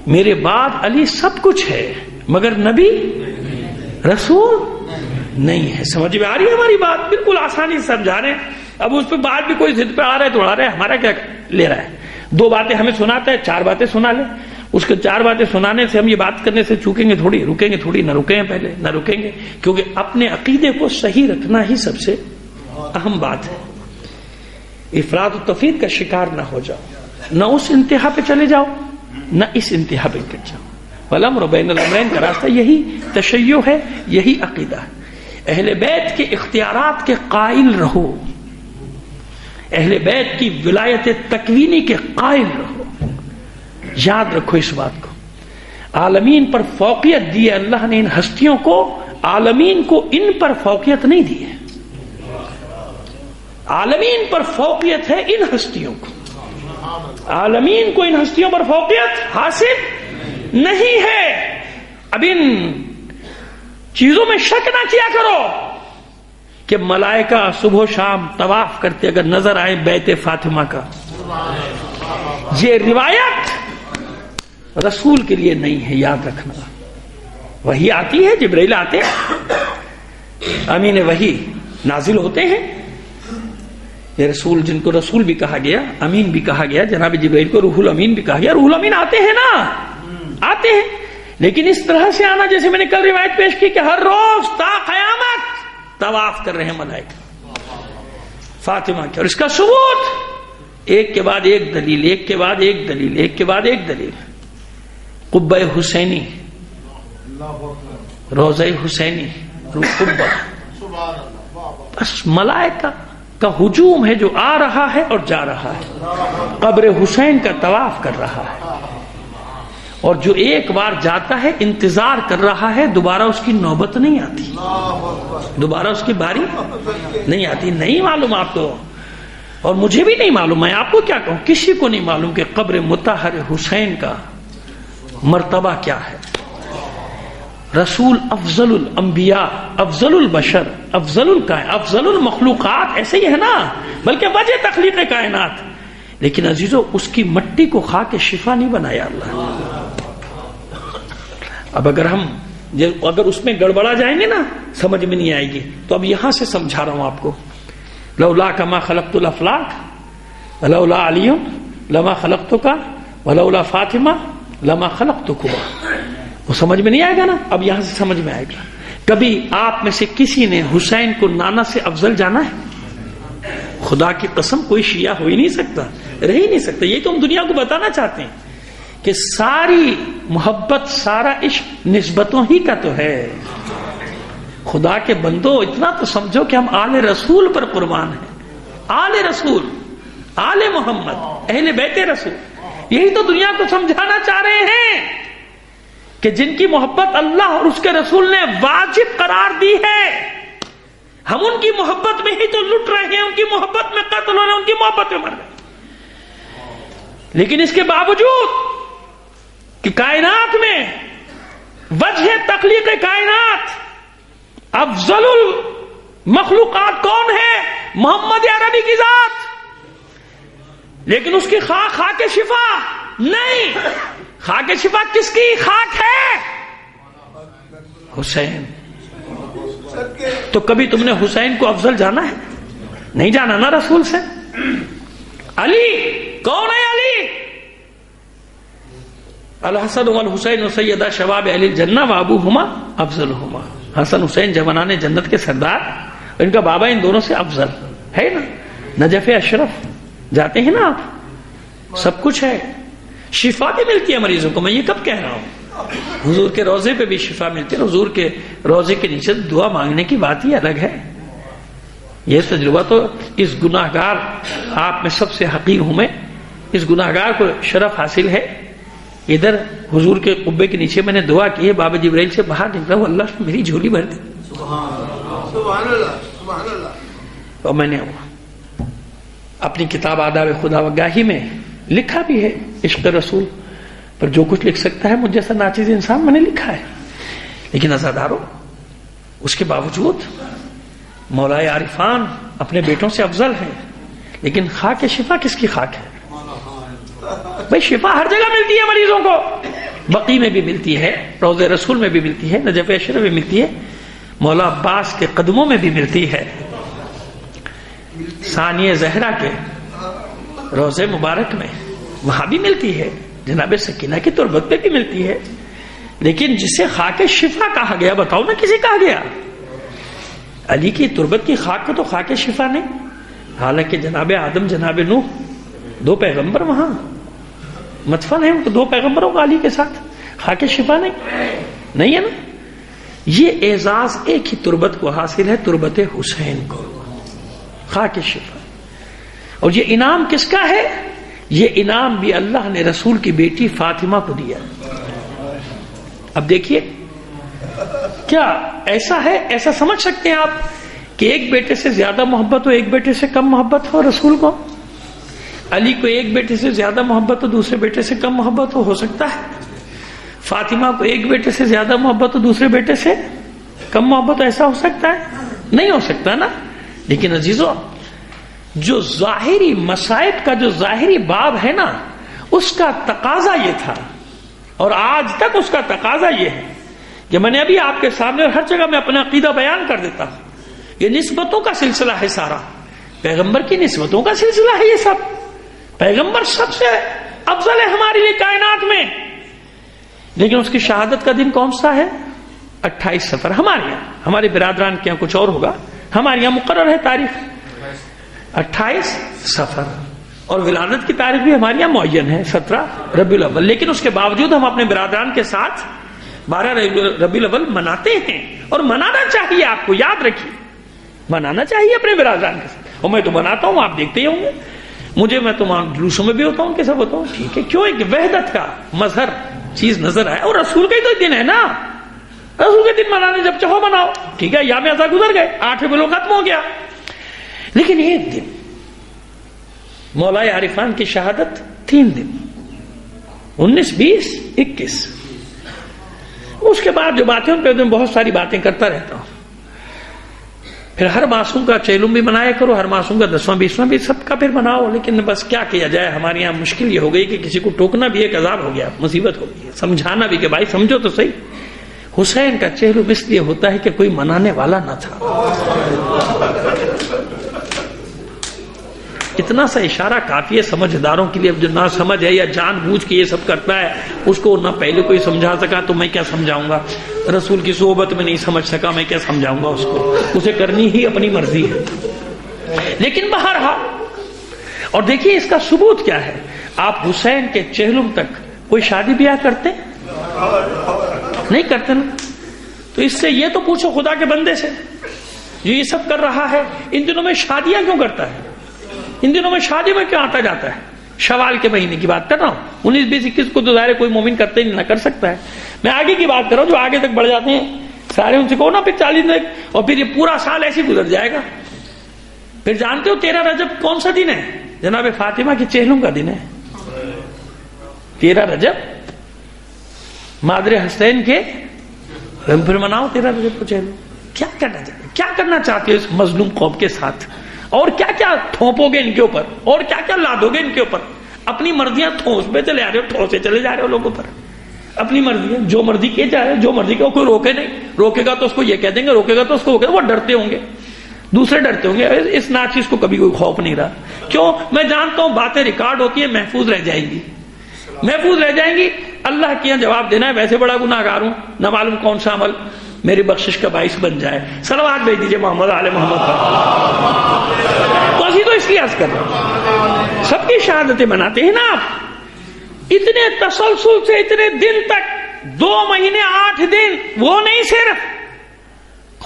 میرے بعد علی سب کچھ ہے مگر نبی رسول نہیں ہے۔ سمجھ میں آ رہی ہے ہماری بات؟ بالکل آسانی سے سمجھا رہے ہیں۔ اب اس پہ بعد بھی کوئی ضد پہ آ رہا ہے تو آ رہا ہے، ہمارا کیا لے رہا ہے؟ 2 باتیں ہمیں سناتا ہے، 4 باتیں سنا لے، اس کے 4 باتیں سنانے سے ہم یہ بات کرنے سے چوکیں گے تھوڑی، رکیں گے تھوڑی، نہ رکیں گے پہلے، نہ رکیں گے، کیونکہ اپنے عقیدے کو صحیح رکھنا ہی سب سے اہم بات ہے۔ افراط و تفریط کا شکار نہ ہو جاؤ، نہ اس انتہا پہ چلے جاؤ نہ اس انتہا پہ گر جاؤ۔ والامر بین الامرین کا راستہ یہی تشیع ہے، یہی عقیدہ ہے۔ اہل بیت کے اختیارات کے قائل رہو، اہل بیت کی ولایت تکوینی کے قائل رہو۔ یاد رکھو اس بات کو، عالمین پر فوقیت دی ہے اللہ نے ان ہستیوں کو، عالمین کو ان پر فوقیت نہیں دی ہے، عالمین پر فوقیت ہے ان ہستیوں کو، عالمین کو ان ہستیوں پر فوقیت حاصل نہیں ہے۔ اب ان چیزوں میں شک نہ کیا کرو کہ ملائکہ صبح و شام طواف کرتے اگر نظر آئے بیت فاطمہ کا، یہ روایت رسول کے لیے نہیں ہے، یاد رکھنا۔ وحی آتی ہے، جبرائیل آتے ہیں، امین وحی نازل ہوتے ہیں، یہ رسول جن کو رسول بھی کہا گیا، امین بھی کہا گیا، جناب جبرائیل کو روح الامین بھی کہا گیا، روح الامین آتے ہیں نا، آتے ہیں، لیکن اس طرح سے آنا جیسے میں نے کل روایت پیش کی کہ ہر روز تا قیامت طواف کر رہے ہیں ملائکہ فاطمہ کے، اور اس کا ثبوت ایک کے بعد ایک دلیل، ایک کے بعد ایک دلیل، ایک کے بعد ایک دلیل۔ قبہ حسینی، روضہ حسینی، قبہ، بس ملائکہ کا ہجوم ہے جو آ رہا ہے اور جا رہا ہے، قبر حسین کا طواف کر رہا ہے، اور جو ایک بار جاتا ہے انتظار کر رہا ہے، دوبارہ اس کی نوبت نہیں آتی، دوبارہ اس کی باری نہیں آتی۔ نہیں معلوم آپ کو، اور مجھے بھی نہیں معلوم، میں آپ کو کیا کہوں، کسی کو نہیں معلوم کہ قبر مطہر حسین کا مرتبہ کیا ہے۔ رسول افضل الانبیاء، افضل البشر، افضل افضل المخلوقات، ایسے ہی ہے نا، بلکہ وجہ تخلیق کائنات، لیکن عزیزو اس کی مٹی کو کھا کے شفا نہیں بنایا اللہ۔ اب اگر اس میں گڑبڑا جائیں گے نا، سمجھ میں نہیں آئے گی، تو اب یہاں سے سمجھا رہا ہوں آپ کو۔ لولا کما خلقت الافلاک ولولا علی لما خلقتک ولولا فاطمہ لما خلقتکما، وہ سمجھ میں نہیں آئے گا نا، اب یہاں سے سمجھ میں آئے گا۔ کبھی آپ میں سے کسی نے حسین کو نانا سے افضل جانا ہے؟ خدا کی قسم کوئی شیعہ ہو ہی نہیں سکتا، رہ ہی نہیں سکتا۔ یہ تو ہم دنیا کو بتانا چاہتے ہیں کہ ساری محبت، سارا عشق نسبتوں ہی کا تو ہے۔ خدا کے بندو اتنا تو سمجھو کہ ہم آل رسول پر قربان ہیں، آل رسول، آل محمد، اہل بیت رسول۔ یہی تو دنیا کو سمجھانا چاہ رہے ہیں کہ جن کی محبت اللہ اور اس کے رسول نے واجب قرار دی ہے، ہم ان کی محبت میں ہی تو لٹ رہے ہیں، ان کی محبت میں قتل ہو رہے ہیں، ان کی محبت میں مر رہے ہیں۔ لیکن اس کے باوجود کہ کائنات میں وجہ تخلیق کائنات افضل المخلوقات کون ہے؟ محمد عربی کی ذات، لیکن اس کی خاک شفا نہیں۔ خاک شفا کس کی خاک ہے؟ حسین۔ تو کبھی تم نے حسین کو افضل جانا ہے؟ نہیں جانا نا رسول سے۔ علی کون ہے؟ علی الحسن والحسین سیدہ شباب اہل الجنہ وابوہما افضلہما، حسن حسین جوانان جنت کے سردار، ان کا بابا ان دونوں سے افضل ہے نا۔ نجف اشرف جاتے ہیں نا آپ، سب کچھ ہے، شفا بھی ملتی ہے مریضوں کو۔ میں یہ کب کہہ رہا ہوں، حضور کے روضے پہ بھی شفا ملتی ہے، حضور کے روضے کے نیچے دعا مانگنے کی بات ہی الگ ہے۔ یہ تجربہ تو اس گناہگار، آپ میں سب سے حقیر ہوں میں، اس گناہگار کو شرف حاصل ہے۔ ادھر حضور کے قبے کے نیچے میں نے دعا کی ہے، بابا جبرائیل سے باہر نکلا ہوں، اللہ میری جھولی بھر دے۔ اور میں نے اپنی کتاب آداب خدا وگاہی میں لکھا بھی ہے عشق رسول پر، جو کچھ لکھ سکتا ہے مجھ جیسا ناچیز انسان میں نے لکھا ہے۔ لیکن عزادارو، اس کے باوجود مولائے عارفان اپنے بیٹوں سے افضل ہیں، لیکن خاک شفا کس کی خاک ہے؟ بھئی شفا ہر جگہ ملتی ہے مریضوں کو، بقی میں بھی ملتی ہے، روضہ رسول میں بھی ملتی ہے، نجف اشرف میں ملتی ہے، مولا عباس کے قدموں میں بھی ملتی ہے، ثانیہ زہرا کے روضہ مبارک میں وہاں بھی ملتی ہے، جناب سکینہ کی تربت پہ بھی ملتی ہے۔ لیکن جسے خاک شفا کہا گیا، بتاؤ نا کسے کہا گیا؟ علی کی تربت کی خاک کو تو خاک شفا نہیں، حالانکہ جناب آدم جناب نوح 2 پیغمبر وہاں مدفن ہیں، دو پیغمبروں کا علی کے ساتھ، خاک شفا نہیں ہے نا. یہ اعزاز ایک ہی تربت کو حاصل ہے، تربت حسین کو، خاک شفا. اور یہ انعام کس کا ہے؟ یہ انعام بھی اللہ نے رسول کی بیٹی فاطمہ کو دیا. اب دیکھیے کیا ایسا ہے، ایسا سمجھ سکتے ہیں آپ کہ ایک بیٹے سے زیادہ محبت ہو، ایک بیٹے سے کم محبت ہو رسول کو؟ علی کو ایک بیٹے سے زیادہ محبت ہو، دوسرے بیٹے سے کم محبت ہو سکتا ہے؟ فاطمہ کو ایک بیٹے سے زیادہ محبت ہو، دوسرے بیٹے سے کم محبت ہو، ایسا ہو سکتا ہے؟ نہیں ہو سکتا نا. لیکن عزیزو، جو ظاہری مصائب کا جو ظاہری باب ہے نا، اس کا تقاضا یہ تھا، اور آج تک اس کا تقاضا یہ ہے کہ میں نے ابھی آپ کے سامنے اور ہر جگہ میں اپنا عقیدہ بیان کر دیتا ہوں. یہ نسبتوں کا سلسلہ ہے سارا، پیغمبر کی نسبتوں کا سلسلہ ہے یہ سب. پیغمبر سب سے افضل ہے ہمارے لیے کائنات میں. لیکن اس کی شہادت کا دن کون سا ہے؟ 28 صفر. ہمارے یہاں، ہمارے برادران کے یہاں کچھ اور ہوگا، ہمارے یہاں مقرر ہے تاریخ 28 صفر. اور ولادت کی تاریخ بھی ہمارے یہاں معین ہے 17 ربیع الاول. لیکن اس کے باوجود ہم اپنے برادران کے ساتھ 12 ربیع الاول مناتے ہیں، اور منانا چاہیے. آپ کو یاد رکھیے، منانا چاہیے اپنے برادران کے ساتھ. اور میں تو مناتا ہوں، آپ دیکھتے ہی ہوں گے مجھے، میں تو جلوسوں میں بھی ہوتا ہوں، کیسا ہوتا ہوں. ٹھیک ہے، کیوں؟ ایک وحدت کا مظہر چیز نظر آئے. اور رسول کا ہی تو دن ہے نا، رسول کے دن منانے جب چاہو مناؤ. ٹھیک ہے، یا میں ایسا گزر گئے، 8 ربیع الاول ختم ہو گیا. لیکن ایک دن مولا عارفان کی شہادت، 3 دن 19 20 21. اس کے بعد جو باتیں ان پہ میں بہت ساری باتیں کرتا رہتا ہوں. پھر ہر معصوم کا چہلم بھی منایا کرو، ہر معصوم کا 10واں 20واں بھی سب کا پھر مناؤ. لیکن بس کیا کیا جائے، ہمارے یہاں مشکل یہ ہو گئی کہ کسی کو ٹوکنا بھی ایک عذاب ہو گیا، مصیبت ہو گئی ہے. سمجھانا بھی کہ بھائی سمجھو تو صحیح. حسین کا چہلم اس لیے ہوتا ہے کہ کوئی منانے والا نہ تھا. اتنا سا اشارہ کافی ہے سمجھداروں کے لیے. اب جو نہ سمجھ ہے یا جان بوجھ کے یہ سب کرتا ہے، اس کو نہ پہلے کوئی سمجھا سکا تو میں کیا سمجھاؤں گا. رسول کی صحبت میں نہیں سمجھ سکا، میں کیا سمجھاؤں گا اس کو. اسے کرنی ہی اپنی مرضی ہے. لیکن بہرحال، اور دیکھیے اس کا ثبوت کیا ہے. آپ حسین کے چہلم تک کوئی شادی بیاہ کرتے نہیں کرتے نا. تو اس سے یہ تو پوچھو خدا کے بندے سے، جو یہ سب کر رہا ہے ان دنوں میں شادیاں کیوں کرتا ہے؟ ان دنوں میں شادی میں کیوں آتا جاتا ہے؟ شوال کے مہینے کی بات کر رہا ہوں. 19 20 21 کو تو ظاہر کوئی مومن کرتے ہی نہ کر سکتا ہے. میں آگے کی بات کر رہا ہوں جو آگے تک بڑھ جاتے ہیں سارے. ان سے کہو نا پھر 40 تک، اور پھر یہ پورا سال ایسے گزر جائے گا. پھر جانتے ہو 13 رجب کون سا دن ہے؟ جناب فاطمہ کی چہلم کا دن ہے. 13 رجب مادر حسین کے، پھر مناؤ 13 رجب کو چہلم. کیا کرنا چاہتے، کیا کرنا چاہتے ہو اس مظلوم قوم کے ساتھ؟ اور کیا کیا تھوپو گے ان کے اوپر، اور کیا کیا لادو گے ان کے اوپر؟ اپنی مرضیاں ٹھوس پہ چلے آ رہے ہو، ٹھوسے چلے جا رہے ہو لوگوں پر. اپنی مرضی ہے، جو مرضی کیے جا رہے، جو مرضی کا کوئی روکے نہیں. روکے گا تو اس کو یہ کہہ دیں گے، روکے گا تو اس کو وہ ڈرتے ہوں گے، دوسرے ڈرتے ہوں گے. اس ناچیز کو کبھی کوئی خوف نہیں رہا. کیوں؟ میں جانتا ہوں باتیں ریکارڈ ہوتی ہیں، محفوظ رہ جائیں گی، محفوظ رہ جائیں گی. اللہ کے یہاں جواب دینا ہے. ویسے بڑا گناہگار ہوں، نہ معلوم کون سا عمل میری بخشش کا باعث بن جائے. صلوات بھیج دیجیے محمد آل محمد پر. تو اسی تو اس لیے عرض کر رہا ہوں، سب کی شہادتیں مناتے ہیں نا آپ. اتنے تسلسل سے اتنے دن تک، 2 مہینے 8 دن. وہ نہیں، صرف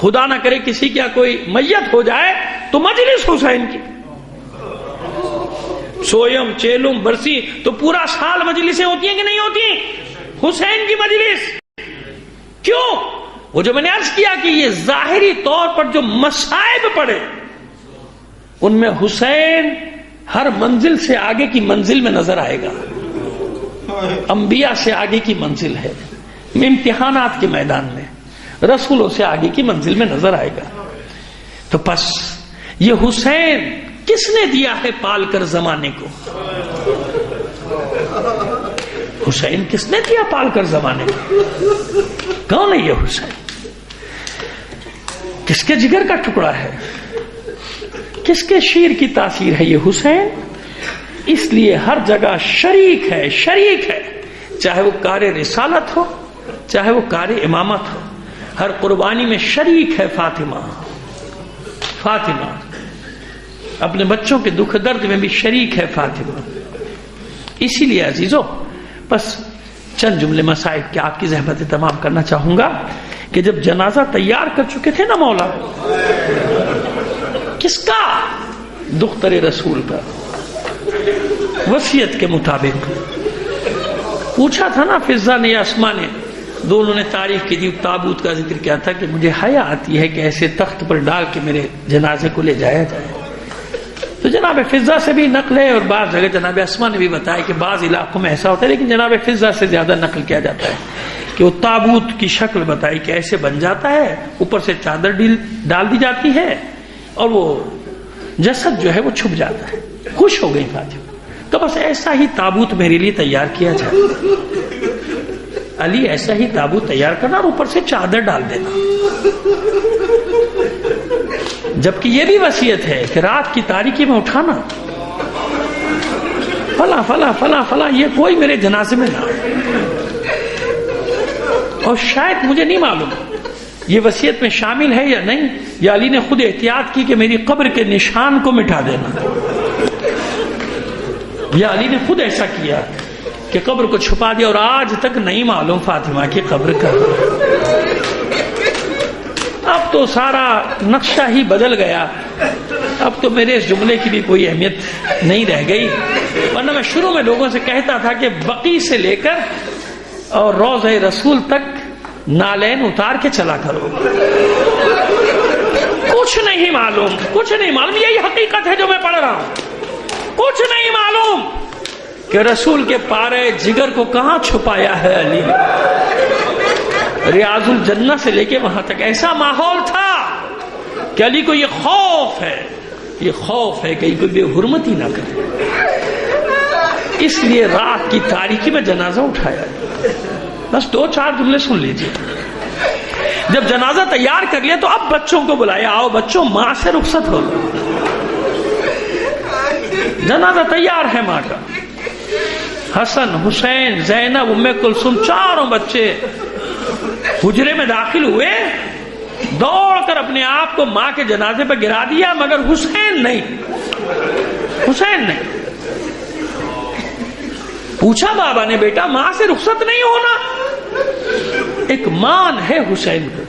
خدا نہ کرے کسی کیا کوئی میت ہو جائے تو مجلس حسین کی، سویم چیلم برسی، تو پورا سال مجلسیں ہوتی ہیں کہ نہیں ہوتی؟ حسین کی مجلس. کیوں؟ وہ جو میں نے عرض کیا کہ یہ ظاہری طور پر جو مصائب پڑے، ان میں حسین ہر منزل سے آگے کی منزل میں نظر آئے گا. انبیاء سے آگے کی منزل ہے، امتحانات کے میدان میں رسولوں سے آگے کی منزل میں نظر آئے گا. تو پس یہ حسین کس نے دیا ہے پال کر زمانے کو؟ حسین کس نے دیا پال کر زمانے کو؟ کون ہے یہ حسین؟ کس کے جگر کا ٹکڑا ہے؟ کس کے شیر کی تاثیر ہے یہ حسین؟ اس لیے ہر جگہ شریک ہے، شریک ہے. چاہے وہ کار رسالت ہو، چاہے وہ کار امامت ہو، ہر قربانی میں شریک ہے فاطمہ. فاطمہ اپنے بچوں کے دکھ درد میں بھی شریک ہے فاطمہ. اسی لیے عزیزوں بس چند جملے مسائل کے آپ کی زحمت تمام کرنا چاہوں گا کہ جب جنازہ تیار کر چکے تھے نا مولا، کس کا؟ دختر رسول کا. وصیت کے مطابق پوچھا تھا نا فضہ نے یا اسما نے، دونوں نے تاریخ کی دی، تابوت کا ذکر کیا تھا کہ مجھے حیا آتی ہے کہ ایسے تخت پر ڈال کے میرے جنازے کو لے جایا جائے. تو جناب فضہ سے بھی نقل ہے، اور بعض جگہ جناب اسما نے بھی بتایا کہ بعض علاقوں میں ایسا ہوتا ہے، لیکن جناب فضہ سے زیادہ نقل کیا جاتا ہے کہ وہ تابوت کی شکل بتائی کہ ایسے بن جاتا ہے، اوپر سے چادر ڈال دی جاتی ہے اور وہ جسد جو ہے وہ چھپ جاتا ہے. خوش ہو گئی فاطمہ، تو بس ایسا ہی تابوت میرے لیے تیار کیا جائے. علی ایسا ہی تابوت تیار کرنا اور اوپر سے چادر ڈال دینا. جبکہ یہ بھی وصیت ہے کہ رات کی تاریکی میں اٹھانا، فلاں فلاں فلاں فلاں، یہ کوئی میرے جنازے میں نہ. اور شاید مجھے نہیں معلوم یہ وصیت میں شامل ہے یا نہیں، یا علی نے خود احتیاط کی کہ میری قبر کے نشان کو مٹا دینا، یا علی نے خود ایسا کیا کہ قبر کو چھپا دیا اور آج تک نہیں معلوم فاطمہ کی قبر کا. اب تو سارا نقشہ ہی بدل گیا، اب تو میرے اس جملے کی بھی کوئی اہمیت نہیں رہ گئی. ورنہ میں شروع میں لوگوں سے کہتا تھا کہ بقی سے لے کر اور روضہ رسول تک نالین اتار کے چلا کرو. کچھ نہیں معلوم، کچھ نہیں معلوم، یہی حقیقت ہے جو میں پڑھ رہا ہوں. کچھ نہیں معلوم کہ رسول کے پارے جگر کو کہاں چھپایا ہے علی. ریاض الجنہ سے لے کے وہاں تک ایسا ماحول تھا کہ علی کو یہ خوف ہے، یہ خوف ہے کہ کوئی بے حرمتی نہ کرے. اس لیے رات کی تاریکی میں جنازہ اٹھایا. بس 2-4 جملے سن لیجیے. جب جنازہ تیار کر لیا تو اب بچوں کو بلایا، آؤ بچوں ماں سے رخصت ہو. جنازہ تیار ہے ماں کا. حسن، حسین، زینب، ام کلثوم، چاروں بچے حجرے میں داخل ہوئے، دوڑ کر اپنے آپ کو ماں کے جنازے پہ گرا دیا، مگر حسین نہیں. حسین نہیں. پوچھا بابا نے، بیٹا ماں سے رخصت نہیں ہونا؟ ایک مان ہے حسین کا،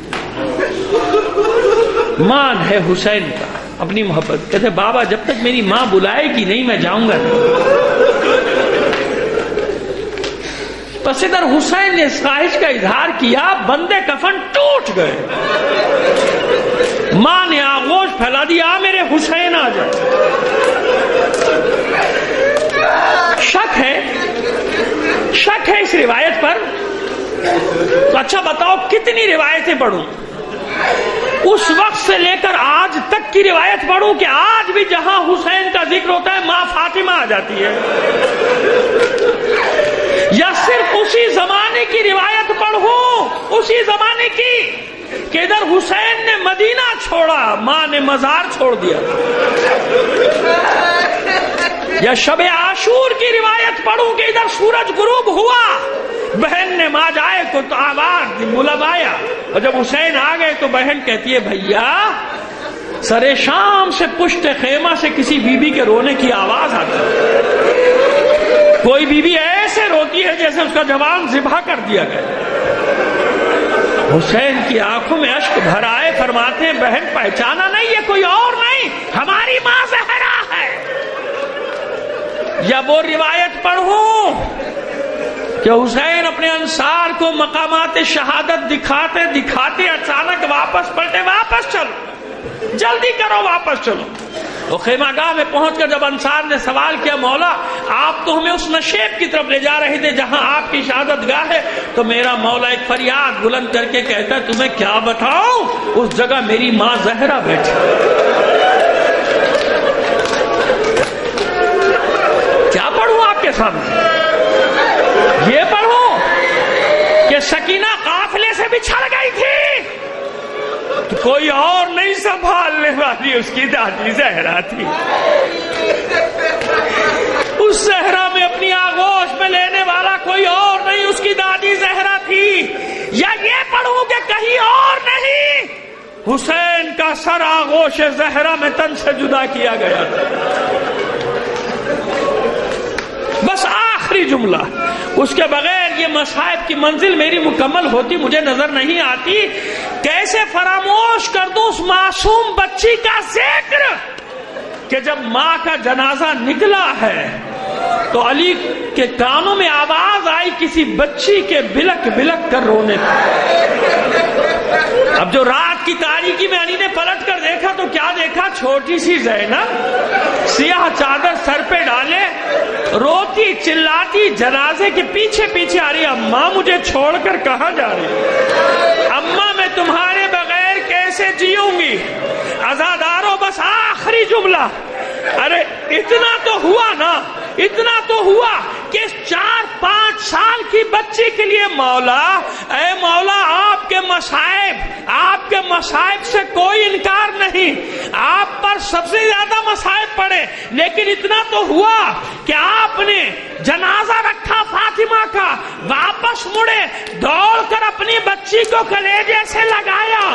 مان ہے حسین کا، اپنی محبت. کہتے بابا جب تک میری ماں بلائے گی نہیں میں جاؤں گا نہیں. پس ادھر حسین نے اس خواہش کا اظہار کیا، بندے کفن ٹوٹ گئے. ماں نے آغوش پھیلا دیا، میرے حسین آ جائے. شک ہے اس روایت پر. تو اچھا بتاؤ کتنی روایتیں پڑھوں؟ اس وقت سے لے کر آج تک کی روایت پڑھوں کہ آج بھی جہاں حسین کا ذکر ہوتا ہے ماں فاطمہ آ جاتی ہے؟ یا صرف اسی زمانے کی روایت پڑھوں، اسی زمانے کی کہ ادھر حسین نے مدینہ چھوڑا، ماں نے مزار چھوڑ دیا؟ یا شب عاشور کی روایت پڑھوں کہ ادھر سورج غروب ہوا، بہن نے ماں جائے کو تو آواز ملب آیا، اور جب حسین آ گئے تو بہن کہتی ہے بھیا سرے شام سے پشت خیمہ سے کسی بی بی کے رونے کی آواز آتی ہے. کوئی بی بی ایسے روتی ہے جیسے اس کا جوان ذبح کر دیا گیا. حسین کی آنکھوں میں اشک بھر آئے، فرماتے ہیں بہن پہچانا نہیں، یہ کوئی اور نہیں ہماری ماں زہرا ہے. یا وہ روایت پڑھوں کہ حسین اپنے انصار کو مقامات شہادت دکھاتے دکھاتے اچانک واپس پلٹے، واپس چلو جلدی کرو واپس چلو. وہ خیمہ گاہ میں پہنچ کر جب انصار نے سوال کیا مولا آپ تو ہمیں اس نشیب کی طرف لے جا رہے تھے جہاں آپ کی شہادت گاہ ہے، تو میرا مولا ایک فریاد بلند کر کے کہتا ہے تمہیں کیا بتاؤں، اس جگہ میری ماں زہرا بیٹھی. کیا پڑھوں آپ کے سامنے؟ یہ پڑھوں کہ سکینہ قافلے سے بچھڑ گئی تھی تو کوئی اور نہیں سنبھالنے والی اس کی دادی زہرا تھی. اس زہرا میں اپنی آغوش میں لینے والا کوئی اور نہیں، اس کی دادی زہرا تھی. یا یہ پڑھوں کہ کہیں اور نہیں حسین کا سر آغوش زہرا میں تن سے جدا کیا گیا تھا. بس آخری جملہ. اس کے بغیر یہ مصائب کی منزل میری مکمل ہوتی مجھے نظر نہیں آتی. کیسے فراموش کر دوں اس معصوم بچی کا ذکر کہ جب ماں کا جنازہ نکلا ہے تو علی کے کانوں میں آواز آئی کسی بچی کے بلک بلک کر رونے کی. اب جو رات کی تاریکی میں علی نے پلٹ کر دیکھا تو کیا دیکھا؟ چھوٹی سی زینب سیاہ چادر سر پہ ڈالے روتی چلاتی جنازے کے پیچھے پیچھے آ رہی. اماں مجھے چھوڑ کر کہاں جا رہی؟ اماں میں تمہارے بغیر کیسے جیوں گی؟ عزادارو بس آخری جملہ. ارے اتنا تو ہوا نا، اتنا تو ہوا کہ 4-5 سال کی بچی کے لیے مولا، اے مولا آپ کے مصائب سے کوئی انکار نہیں، آپ پر سب سے زیادہ مصائب پڑے، لیکن اتنا تو ہوا کہ آپ نے جنازہ رکھا فاطمہ کا، واپس مڑے دوڑ کر اپنی بچی کو کلیجے سے لگایا،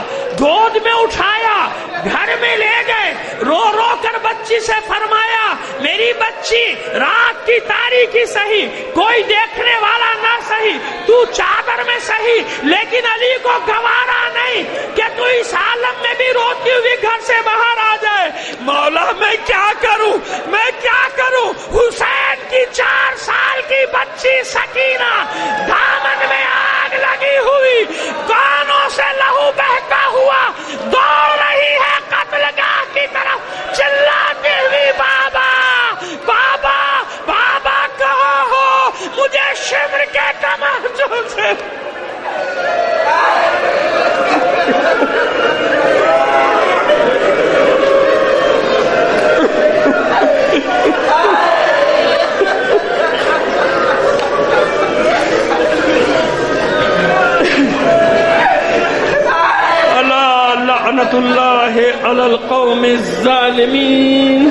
گود میں اٹھایا، گھر میں لے گئے، رو رو کر بچی سے فرمایا میری بچی رات کی تاریکی سہی، کوئی دیکھنے والا نہ سہی، تو چادر میں سہی، لیکن علی کو گوارا نہیں کہ تو اس عالم میں بھی روتی ہوئی گھر سے باہر آ جائے. مولا میں کیا کروں، میں کیا کروں؟ حسین کی 4 سال کی بچی سکینہ دامن میں آگ لگی ہوئی، کانوں سے لہو بہتا ہوا دوڑ رہی ہے قتل گاہ کی طرف چلاتی ہوئی بابا بابا بابا کہاں ہو؟ مجھے شمر کے تماچوں سے لعنت اللہ علی القوم الظالمین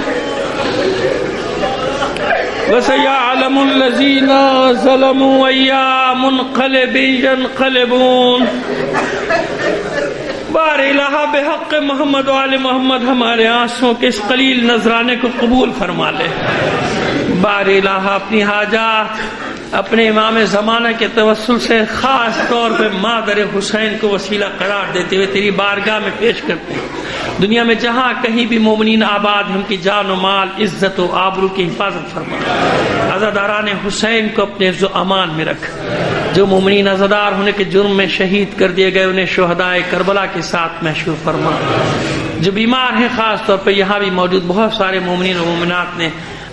وسيعلم الذين ظلموا أي منقلب ينقلبون. بار الہ بحق محمد و آل محمد ہمارے آنسوں کے اس قلیل نذرانے کو قبول فرما لے. بار الہ اپنی حاجات اپنے امام زمانہ کے توسل سے خاص طور پہ مادر حسین کو وسیلہ قرار دیتے ہوئے تیری بارگاہ میں پیش کرتے ہیں. دنیا میں جہاں کہیں بھی مومنین آباد ہیں ان کی جان و مال عزت و آبرو کی حفاظت فرما. عزاداران حسین کو اپنے عز و امان میں رکھ. جو مومنین عزادار ہونے کے جرم میں شہید کر دیے گئے انہیں شہدائے کربلا کے ساتھ محشور فرما. جو بیمار ہیں خاص طور پہ یہاں بھی موجود بہت سارے مومنین و مومنات نے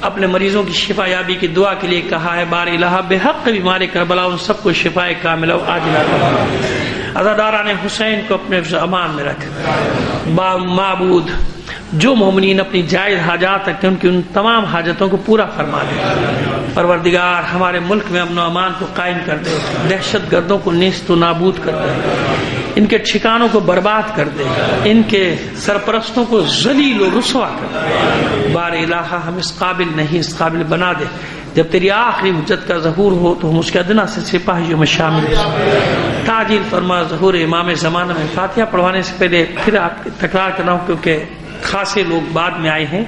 اپنے مریضوں کی شفا یابی کی دعا کے لیے کہا ہے. بار الہ بحق بیمار کربلا ان سب کو شفائے کاملہ و عاجلہ فرما. عزاداران حسین کو اپنے امان میں رکھ. معبود جو مومنین اپنی جائز حاجات رکھتے ہیں ان کی ان تمام حاجتوں کو پورا فرما دے. پروردگار ہمارے ملک میں امن و امان کو قائم کر دے. دہشت گردوں کو نیست و نابود کر دے. ان کے ٹھکانوں کو برباد کر دے. ان کے سرپرستوں کو ذلیل و رسوا کر دے. بار الہ ہم اس قابل نہیں اس قابل بنا دے. جب تیری آخری حجت کا ظہور ہو تو ہم اس کے ادنا سے سپاہیوں میں شامل ہوں. تعجیل فرما ظہور امام زمانہ میں. فاتحہ پڑھوانے سے پہلے پھر آپ تکرار کر رہا ہوں کیونکہ خاصے لوگ بعد میں آئے ہیں.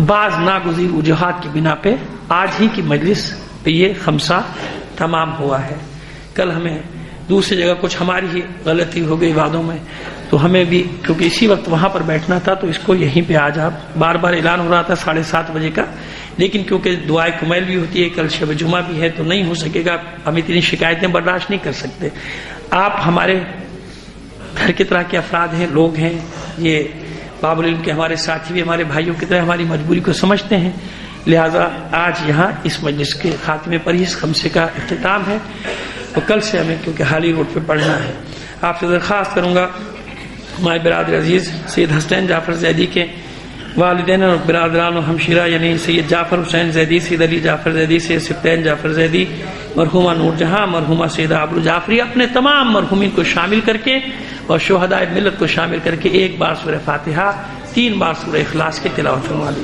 بعض ناگزیر وجوہات کی بنا پہ آج ہی کی مجلس پہ یہ خمسہ تمام ہوا ہے. کل ہمیں دوسری جگہ کچھ ہماری ہی غلطی ہو گئی وعدوں میں تو ہمیں بھی کیونکہ اسی وقت وہاں پر بیٹھنا تھا تو اس کو یہیں پہ آج آپ بار بار اعلان ہو رہا تھا 7:30 بجے کا. لیکن کیونکہ دعائے کمیل بھی ہوتی ہے کل شب جمعہ بھی ہے تو نہیں ہو سکے گا. ہم اتنی شکایتیں برداشت نہیں کر سکتے. آپ ہمارے گھر کی طرح کے افراد ہیں لوگ ہیں. یہ باب العلم کے ہمارے ساتھی بھی ہمارے بھائیوں کی طرح ہماری مجبوری کو سمجھتے ہیں. لہٰذا آج یہاں اس مجلس کے خاتمے پر ہی اس خمسے کا اختتام ہے. تو کل سے ہمیں کیونکہ حالی روڈ پہ پڑھنا ہے آپ سے درخواست کروں گا ہمارے برادر عزیز سید حسین جعفر زیدی کے والدین اور برادران و ہمشیرہ یعنی سید جعفر حسین زیدی سید علی جعفر زیدی سید سبطین جعفر زیدی مرحومہ نور جہاں مرحومہ سیدہ ابرو جعفری اپنے تمام مرحومین کو شامل کر کے اور شہدائے ملت کو شامل کر کے 1 بار سورہ فاتحہ 3 بار سورہ اخلاص کے تلاوت فرما دی.